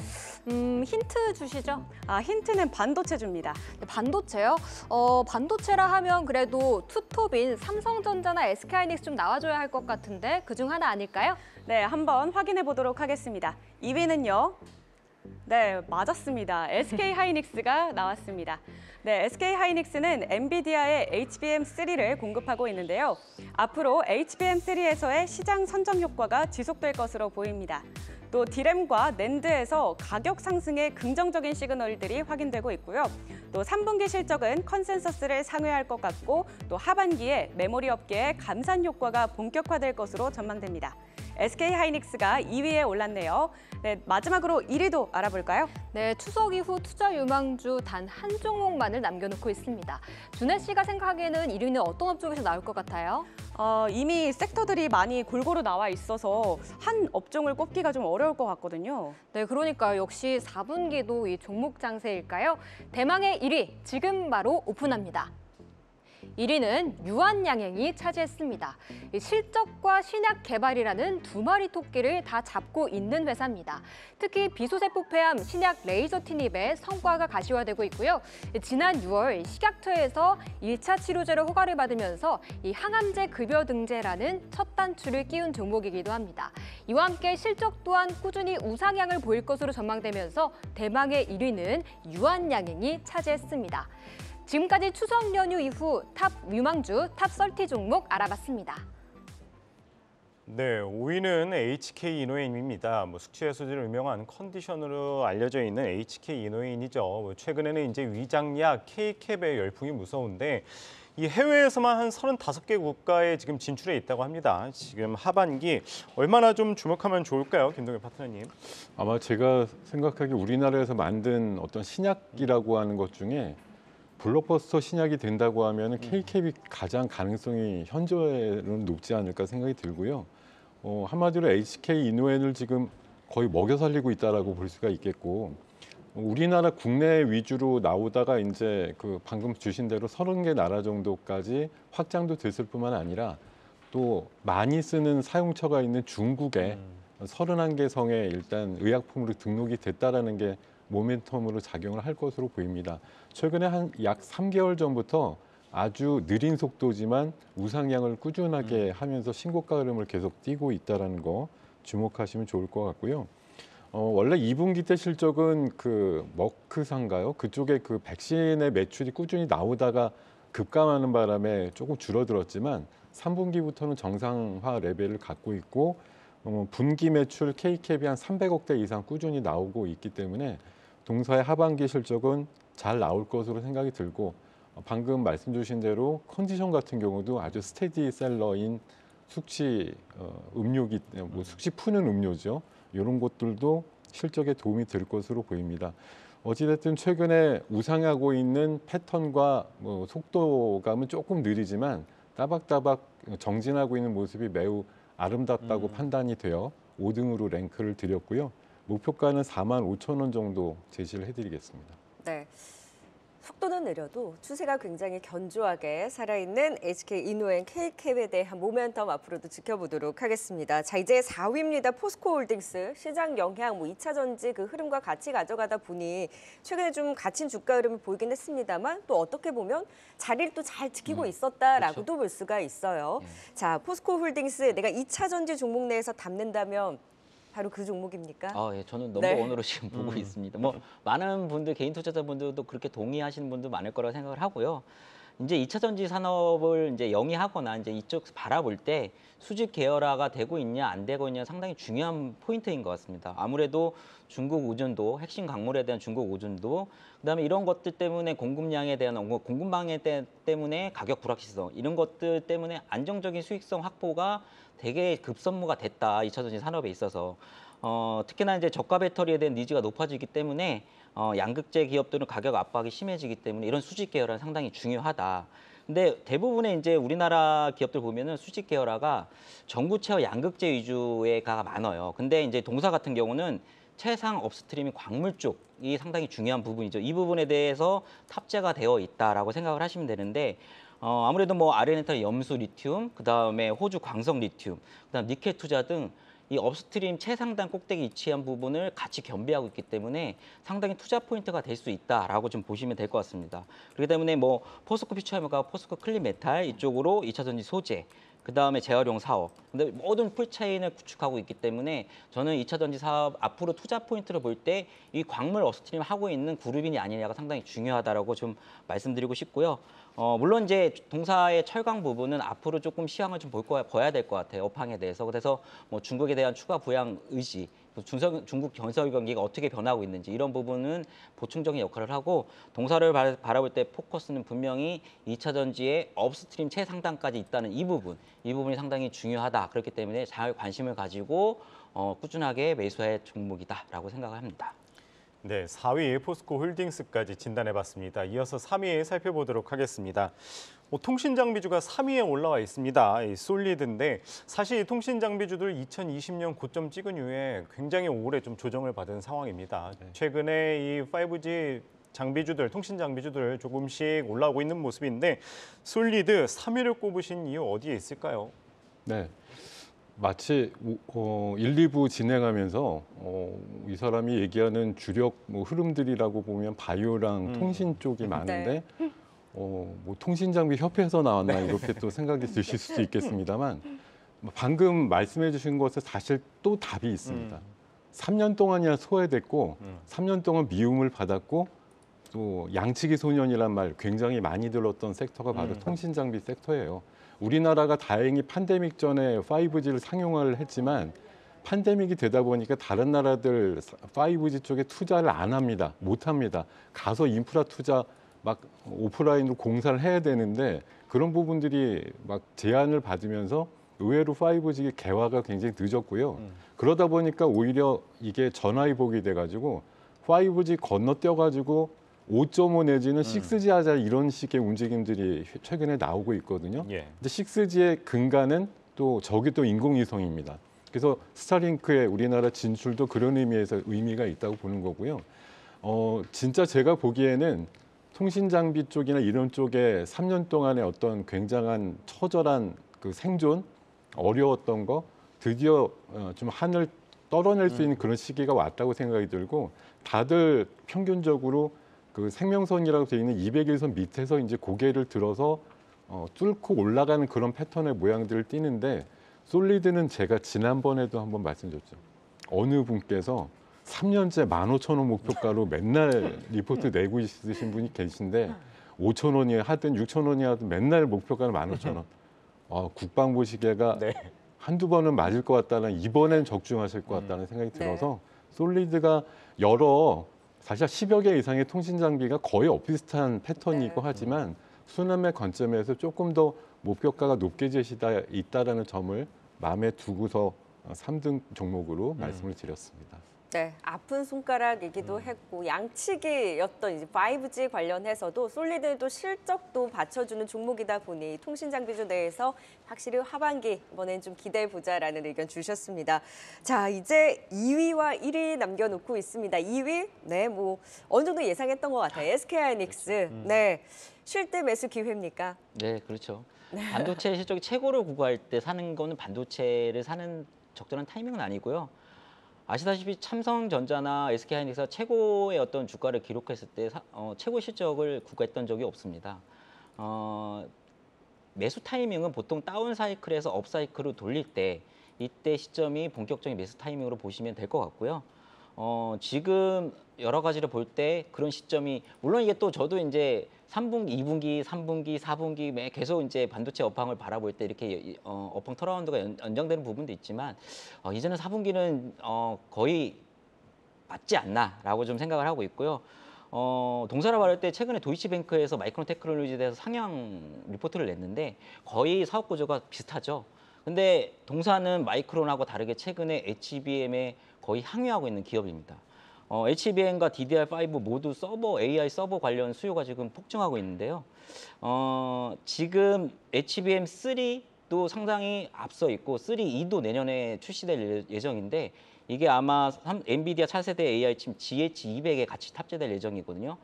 힌트 주시죠. 힌트는 반도체주입니다. 네, 반도체요? 반도체라 하면 그래도 투톱인 삼성전자나 SK하이닉스 좀 나와줘야 할 것 같은데 그중 하나 아닐까요? 네, 한번 확인해 보도록 하겠습니다. 2위는요. 네, 맞았습니다. SK하이닉스가 나왔습니다. 네, SK하이닉스는 엔비디아의 HBM3를 공급하고 있는데요. 앞으로 HBM3에서의 시장 선점 효과가 지속될 것으로 보입니다. 또 디램과 낸드에서 가격 상승의 긍정적인 시그널들이 확인되고 있고요. 또 3분기 실적은 컨센서스를 상회할 것 같고 또 하반기에 메모리 업계의 감산 효과가 본격화될 것으로 전망됩니다. SK하이닉스가 2위에 올랐네요. 네, 마지막으로 1위도 알아볼까요? 네, 추석 이후 투자 유망주 단 한 종목만을 남겨놓고 있습니다. 준혜 씨가 생각하기에는 1위는 어떤 업종에서 나올 것 같아요? 이미 섹터들이 많이 골고루 나와 있어서 한 업종을 꼽기가 좀 어려울 것 같거든요. 네, 그러니까 역시 4분기도 이 종목 장세일까요? 대망의 1위 지금 바로 오픈합니다. 1위는 유한양행이 차지했습니다. 실적과 신약 개발이라는 두 마리 토끼를 다 잡고 있는 회사입니다. 특히 비소세포 폐암 신약 레이저 티닙의 성과가 가시화되고 있고요. 지난 6월 식약처에서 1차 치료제로 허가를 받으면서 이 항암제 급여 등재라는 첫 단추를 끼운 종목이기도 합니다. 이와 함께 실적 또한 꾸준히 우상향을 보일 것으로 전망되면서 대망의 1위는 유한양행이 차지했습니다. 지금까지 추석 연휴 이후 탑 유망주, 탑 30 종목 알아봤습니다. 네, 5위는 HK 이노인입니다. 숙취해소제로 유명한 컨디셔너로 알려져 있는 HK 이노인이죠. 최근에는 이제 위장약 K캡의 열풍이 무서운데 이 해외에서만 한 35개 국가에 지금 진출해 있다고 합니다. 지금 하반기 얼마나 좀 주목하면 좋을까요, 김동현 파트너님? 아마 제가 생각하기에 우리나라에서 만든 어떤 신약이라고 하는 것 중에 블록버스터 신약이 된다고 하면 K캡이 가장 가능성이 현저에는 높지 않을까 생각이 들고요. 한마디로 HK 이노엔을 지금 거의 먹여 살리고 있다라고 볼 수가 있겠고, 우리나라 국내 위주로 나오다가 이제 그 방금 주신 대로 30개 나라 정도까지 확장도 됐을 뿐만 아니라 또 많이 쓰는 사용처가 있는 중국에 31개 성에 일단 의약품으로 등록이 됐다라는 게 모멘텀으로 작용을 할 것으로 보입니다. 최근에 한 약 3개월 전부터 아주 느린 속도지만 우상향을 꾸준하게 하면서 신고가 흐름을 계속 띄고 있다는 거 주목하시면 좋을 것 같고요. 원래 2분기 때 실적은 그 머크사인가요? 그쪽에 그 백신의 매출이 꾸준히 나오다가 급감하는 바람에 조금 줄어들었지만 3분기부터는 정상화 레벨을 갖고 있고 분기 매출 K캡이 한 300억대 이상 꾸준히 나오고 있기 때문에 동사의 하반기 실적은 잘 나올 것으로 생각이 들고 방금 말씀 주신 대로 컨디션 같은 경우도 아주 스테디셀러인 숙취 음료기, 뭐 숙취 푸는 음료죠. 이런 것들도 실적에 도움이 될 것으로 보입니다. 어찌됐든 최근에 우상하고 있는 패턴과 뭐 속도감은 조금 느리지만 따박따박 정진하고 있는 모습이 매우 아름답다고 판단이 되어 5등으로 랭크를 드렸고요. 목표가는 45,000원 정도 제시를 해드리겠습니다. 네. 속도는 느려도 추세가 굉장히 견조하게 살아있는 SK이노앤 K캡에 대한 모멘텀 앞으로도 지켜보도록 하겠습니다. 자, 이제 4위입니다. 포스코홀딩스. 시장 영향, 2차 전지 그 흐름과 같이 가져가다 보니 최근에 좀 갇힌 주가 흐름을 보이긴 했습니다만 또 어떻게 보면 자리를 또 잘 지키고 있었다라고도 그렇죠. 볼 수가 있어요. 자, 포스코홀딩스 내가 2차 전지 종목 내에서 담는다면 바로 그 종목입니까? 예, 저는 네. 넘버원으로 지금 보고 있습니다. 뭐 많은 분들, 개인 투자자분들도 그렇게 동의하시는 분도 많을 거라고 생각을 하고요. 이제 2차 전지 산업을 이제 영위하거나 이제 이쪽 바라볼 때 수직 계열화가 되고 있냐 안 되고 있냐 상당히 중요한 포인트인 것 같습니다. 아무래도 중국 의존도, 핵심 광물에 대한 중국 의존도, 그다음에 이런 것들 때문에 공급량에 대한 공급망에 때문에 가격 불확실성 이런 것들 때문에 안정적인 수익성 확보가 되게 급선무가 됐다. 2차 전지 산업에 있어서. 특히나 이제 저가 배터리에 대한 니즈가 높아지기 때문에 양극재 기업들은 가격 압박이 심해지기 때문에 이런 수직 계열화는 상당히 중요하다. 근데 대부분의 이제 우리나라 기업들 보면은 수직 계열화가 전구체와 양극재 위주가 많아요. 근데 이제 동사 같은 경우는 최상 업스트리밍 광물 쪽이 상당히 중요한 부분이죠. 이 부분에 대해서 탑재가 되어 있다라고 생각을 하시면 되는데 아무래도 뭐 아르헨티나 염수 리튬, 그다음에 호주 광석 리튬, 그다음 니켈 투자 등 이 업스트림 최상단 꼭대기 위치한 부분을 같이 겸비하고 있기 때문에 상당히 투자 포인트가 될 수 있다라고 좀 보시면 될 것 같습니다. 그렇기 때문에 뭐 포스코 퓨처엠과 포스코 클린메탈 이쪽으로 2차 전지 소재, 그다음에 재활용 사업, 근데 모든 풀체인을 구축하고 있기 때문에 저는 2차 전지 사업 앞으로 투자 포인트를 볼 때 이 광물 업스트림 하고 있는 그룹이냐 아니냐가 상당히 중요하다라고 좀 말씀드리고 싶고요. 물론 이제 동사의 철강 부분은 앞으로 조금 시황을 좀 봐야 될 것 같아요. 업황에 대해서. 그래서 뭐 중국에 대한 추가 부양 의지, 중국 건설 경기가 어떻게 변하고 있는지 이런 부분은 보충적인 역할을 하고 동사를 바라볼 때 포커스는 분명히 2차 전지의 업스트림 최상단까지 있다는 이 부분이 상당히 중요하다. 그렇기 때문에 잘 관심을 가지고 꾸준하게 매수할 종목이다라고 생각을 합니다. 네, 4위 포스코 홀딩스까지 진단해봤습니다. 이어서 3위 살펴보도록 하겠습니다. 통신장비주가 3위에 올라와 있습니다. 이 솔리드인데 사실 통신장비주들 2020년 고점 찍은 이후에 굉장히 오래 좀 조정을 받은 상황입니다. 최근에 이 5G 장비주들, 통신 장비주들 조금씩 올라오고 있는 모습인데 솔리드 3위를 꼽으신 이유 어디에 있을까요? 네. 마치 1, 2부 진행하면서 이 사람이 얘기하는 주력 뭐 흐름들이라고 보면 바이오랑 통신 쪽이 많은데 뭐 통신장비 협회에서 나왔나 이렇게 또 생각이 드실 수도 있겠습니다만 방금 말씀해 주신 것에 사실 또 답이 있습니다. 3년 동안이나 소외됐고 3년 동안 미움을 받았고 또 양치기 소년이란 말 굉장히 많이 들었던 섹터가 바로 통신장비 섹터예요. 우리나라가 다행히 팬데믹 전에 5G를 상용화를 했지만 팬데믹이 되다 보니까 다른 나라들 5G 쪽에 투자를 안 합니다. 못 합니다. 가서 인프라 투자 막 오프라인으로 공사를 해야 되는데 그런 부분들이 막 제한을 받으면서 의외로 5G 개화가 굉장히 늦었고요. 그러다 보니까 오히려 이게 전화위복이 돼가지고 5G 건너뛰어가지고 5.5 내지는 6G 하자 이런 식의 움직임들이 최근에 나오고 있거든요. 예. 근데 6G의 근간은 또 저기 또 인공위성입니다. 그래서 스타링크의 우리나라 진출도 그런 의미에서 의미가 있다고 보는 거고요. 진짜 제가 보기에는 통신장비 쪽이나 이런 쪽에 3년 동안의 어떤 굉장한 처절한 그 생존, 어려웠던 거 드디어 좀 하늘 떨어낼 수 있는 그런 시기가 왔다고 생각이 들고 다들 평균적으로 그 생명선이라고 되어 있는 200일선 밑에서 이제 고개를 들어서 뚫고 올라가는 그런 패턴의 모양들을 띠는데 솔리드는 제가 지난번에도 한번 말씀드렸죠. 어느 분께서 3년째 15,000원 목표가로 맨날 리포트 내고 있으신 분이 계신데 5,000원이 하든 6,000원이 하든 맨날 목표가는 15,000원. 국방부 시계가 네. 한두 번은 맞을 것 같다는 이번엔 적중하실 것 같다는 생각이 들어서 솔리드가 사실 10여 개 이상의 통신 장비가 거의 엇비슷한 패턴이고 하지만 수능의 관점에서 조금 더 목표가가 높게 있다라는 점을 마음에 두고서 3등 종목으로 말씀을 드렸습니다. 네, 아픈 손가락이기도 했고 양치기였던 이제 5G 관련해서도 솔리드도 실적도 받쳐주는 종목이다 보니 통신장비주 내에서 확실히 하반기 이번엔 좀 기대해 보자라는 의견 주셨습니다. 자, 이제 2위와 1위 남겨놓고 있습니다. 2위, 네, 뭐 어느 정도 예상했던 것 같아요. SK하이닉스, 네, 쉴 때 매수 기회입니까? 네, 그렇죠. 반도체 실적이 최고를 구가할 때 사는 거는 반도체를 사는 적절한 타이밍은 아니고요. 아시다시피 삼성전자나 SK하이닉스가 최고의 어떤 주가를 기록했을 때 최고 실적을 구가했던 적이 없습니다. 매수 타이밍은 보통 다운 사이클에서 업 사이클로 돌릴 때 이때 시점이 본격적인 매수 타이밍으로 보시면 될 것 같고요. 지금 여러 가지를 볼 때 그런 시점이 물론 이게 또 저도 이제 3분기, 2분기, 3분기, 4분기 계속 이제 반도체 업황을 바라볼 때 이렇게 업황 턴어라운드가 연장되는 부분도 있지만 이제는 4분기는 거의 맞지 않나라고 좀 생각을 하고 있고요. 동사를 바랄 때 최근에 도이치뱅크에서 마이크론 테크놀로지에 대해서 상향 리포트를 냈는데 거의 사업 구조가 비슷하죠. 근데 동사는 마이크론하고 다르게 최근에 HBM에 거의 항유하고 있는 기업입니다. HBM과 DDR5 모두 AI 서버 관련 수요가 지금 폭증하고 있는데요. 지금 HBM3도 상당히 앞서 있고 3E도 내년에 출시될 예정인데 이게 아마 엔비디아 차세대 AI 칩 GH200에 같이 탑재될 예정이거든요.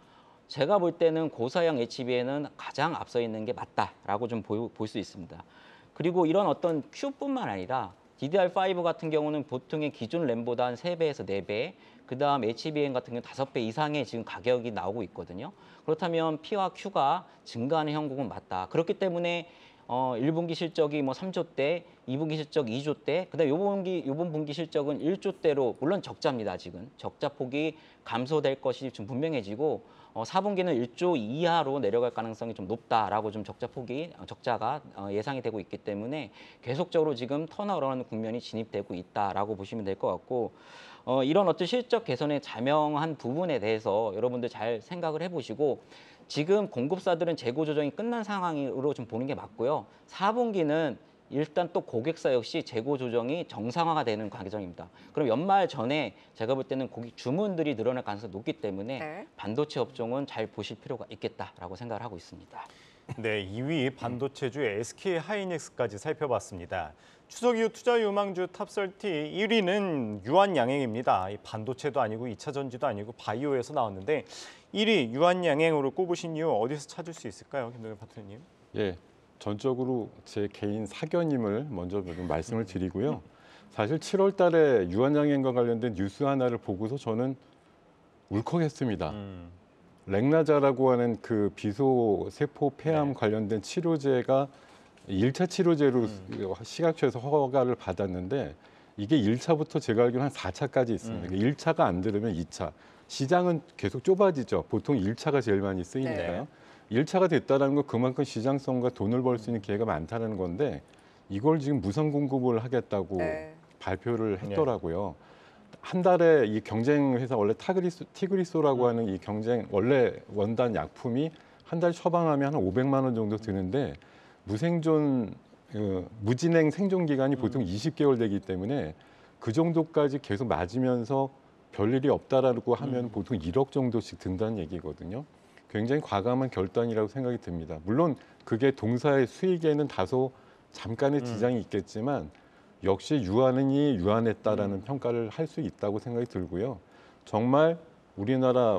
제가 볼 때는 고사양 HBM은 가장 앞서 있는 게 맞다라고 좀 볼 수 있습니다. 그리고 이런 어떤 Q뿐만 아니라 DDR5 같은 경우는 보통의 기존 램보다 한 3배에서 4배, 그다음 HBM 같은 경우는 5배 이상의 지금 가격이 나오고 있거든요. 그렇다면 P와 Q가 증가하는 형국은 맞다. 그렇기 때문에 1분기 실적이 뭐 3조대, 2분기 실적 2조대, 그다음 요번 분기 실적은 1조대로 물론 적자입니다. 아직은 적자 폭이 감소될 것이 좀 분명해지고 4분기는 1조 이하로 내려갈 가능성이 좀 높다라고 좀 적자가 예상이 되고 있기 때문에 계속적으로 지금 턴어라운드 국면이 진입되고 있다라고 보시면 될 것 같고 이런 어떤 실적 개선에 자명한 부분에 대해서 여러분들 잘 생각을 해보시고 지금 공급사들은 재고 조정이 끝난 상황으로 좀 보는 게 맞고요. 4분기는 일단 또 고객사 역시 재고 조정이 정상화가 되는 과정입니다. 그럼 연말 전에 제가 볼 때는 고객 주문들이 늘어날 가능성이 높기 때문에 네. 반도체 업종은 잘 보실 필요가 있겠다라고 생각을 하고 있습니다. 네, 2위 반도체주 SK하이닉스까지 살펴봤습니다. 추석 이후 투자 유망주 탑30 1위는 유한양행입니다. 이 반도체도 아니고 2차 전지도 아니고 바이오에서 나왔는데 1위 유한양행으로 꼽으신 이유 어디서 찾을 수 있을까요, 김동현 파트너님? 예, 전적으로 제 개인 사견임을 먼저 좀 말씀을 드리고요. 사실 7월 달에 유한양행과 관련된 뉴스 하나를 보고서 저는 울컥했습니다. 렉나자라고 하는 그 비소 세포 폐암 관련된 치료제가 1차 치료제로 식약처에서 허가를 받았는데 이게 1차부터 제가 알기로는 한 4차까지 있습니다. 1차가 안 들으면 2차. 시장은 계속 좁아지죠. 보통 1차가 제일 많이 쓰이니까요. 1차가 됐다는 건 그만큼 시장성과 돈을 벌 수 있는 기회가 많다는 건데 이걸 지금 무상 공급을 하겠다고 발표를 했더라고요. 한 달에 이 경쟁 회사 원래 티그리소라고 하는 이 원래 원단 약품이 한 달 처방하면 한 500만 원 정도 드는데 무진행 생존 기간이 보통 20개월 되기 때문에 그 정도까지 계속 맞으면서 별일이 없다라고 하면 보통 1억 정도씩 든다는 얘기거든요. 굉장히 과감한 결단이라고 생각이 듭니다. 물론 그게 동사의 수익에는 다소 잠깐의 지장이 있겠지만 역시 유한이 유한했다라는 평가를 할 수 있다고 생각이 들고요. 정말 우리나라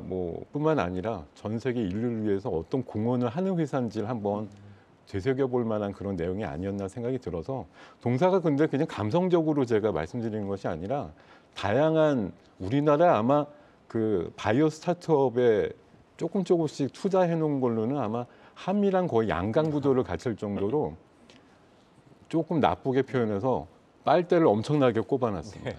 뿐만 아니라 전 세계 인류를 위해서 어떤 공헌을 하는 회사인지를 한번 되새겨볼 만한 그런 내용이 아니었나 생각이 들어서 동사가 근데 그냥 감성적으로 제가 말씀드리는 것이 아니라 다양한 우리나라 아마 그 바이오 스타트업에 조금씩 투자해 놓은 걸로는 아마 한미랑 거의 양강 구도를 갖출 정도로 조금 나쁘게 표현해서 빨대를 엄청나게 꼽아놨습니다.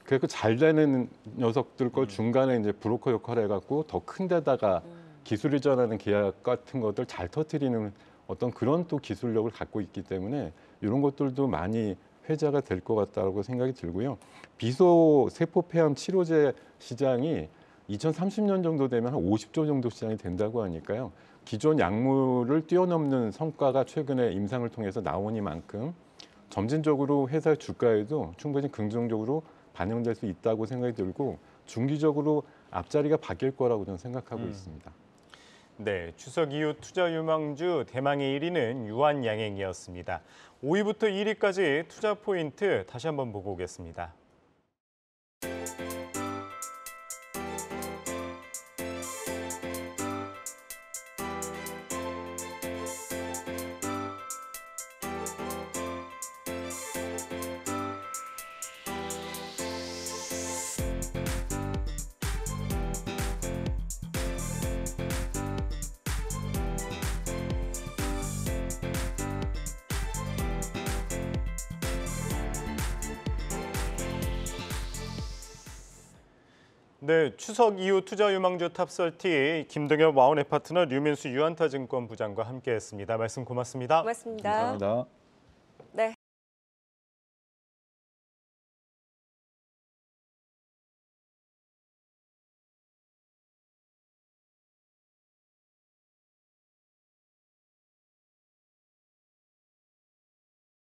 그래서 잘 되는 녀석들 걸 중간에 이제 브로커 역할을 해갖고 더 큰 데다가 기술 이전하는 계약 같은 것들 잘 터뜨리는 어떤 그런 또 기술력을 갖고 있기 때문에 이런 것들도 많이 회자가 될 것 같다고 생각이 들고요. 비소 세포 폐암 치료제 시장이 2030년 정도 되면 한 50조 정도 시장이 된다고 하니까요. 기존 약물을 뛰어넘는 성과가 최근에 임상을 통해서 나오니만큼 점진적으로 회사 주가에도 충분히 긍정적으로 반영될 수 있다고 생각이 들고 중기적으로 앞자리가 바뀔 거라고 저는 생각하고 있습니다. 네, 추석 이후 투자 유망주 대망의 1위는 유한양행이었습니다. 5위부터 1위까지 투자 포인트 다시 한번 보고 오겠습니다. 네, 추석 이후 투자 유망주 탑30 김동엽 와운의 파트너 류민수 유한타증권 부장과 함께했습니다. 말씀 고맙습니다. 고맙습니다. 감사합니다.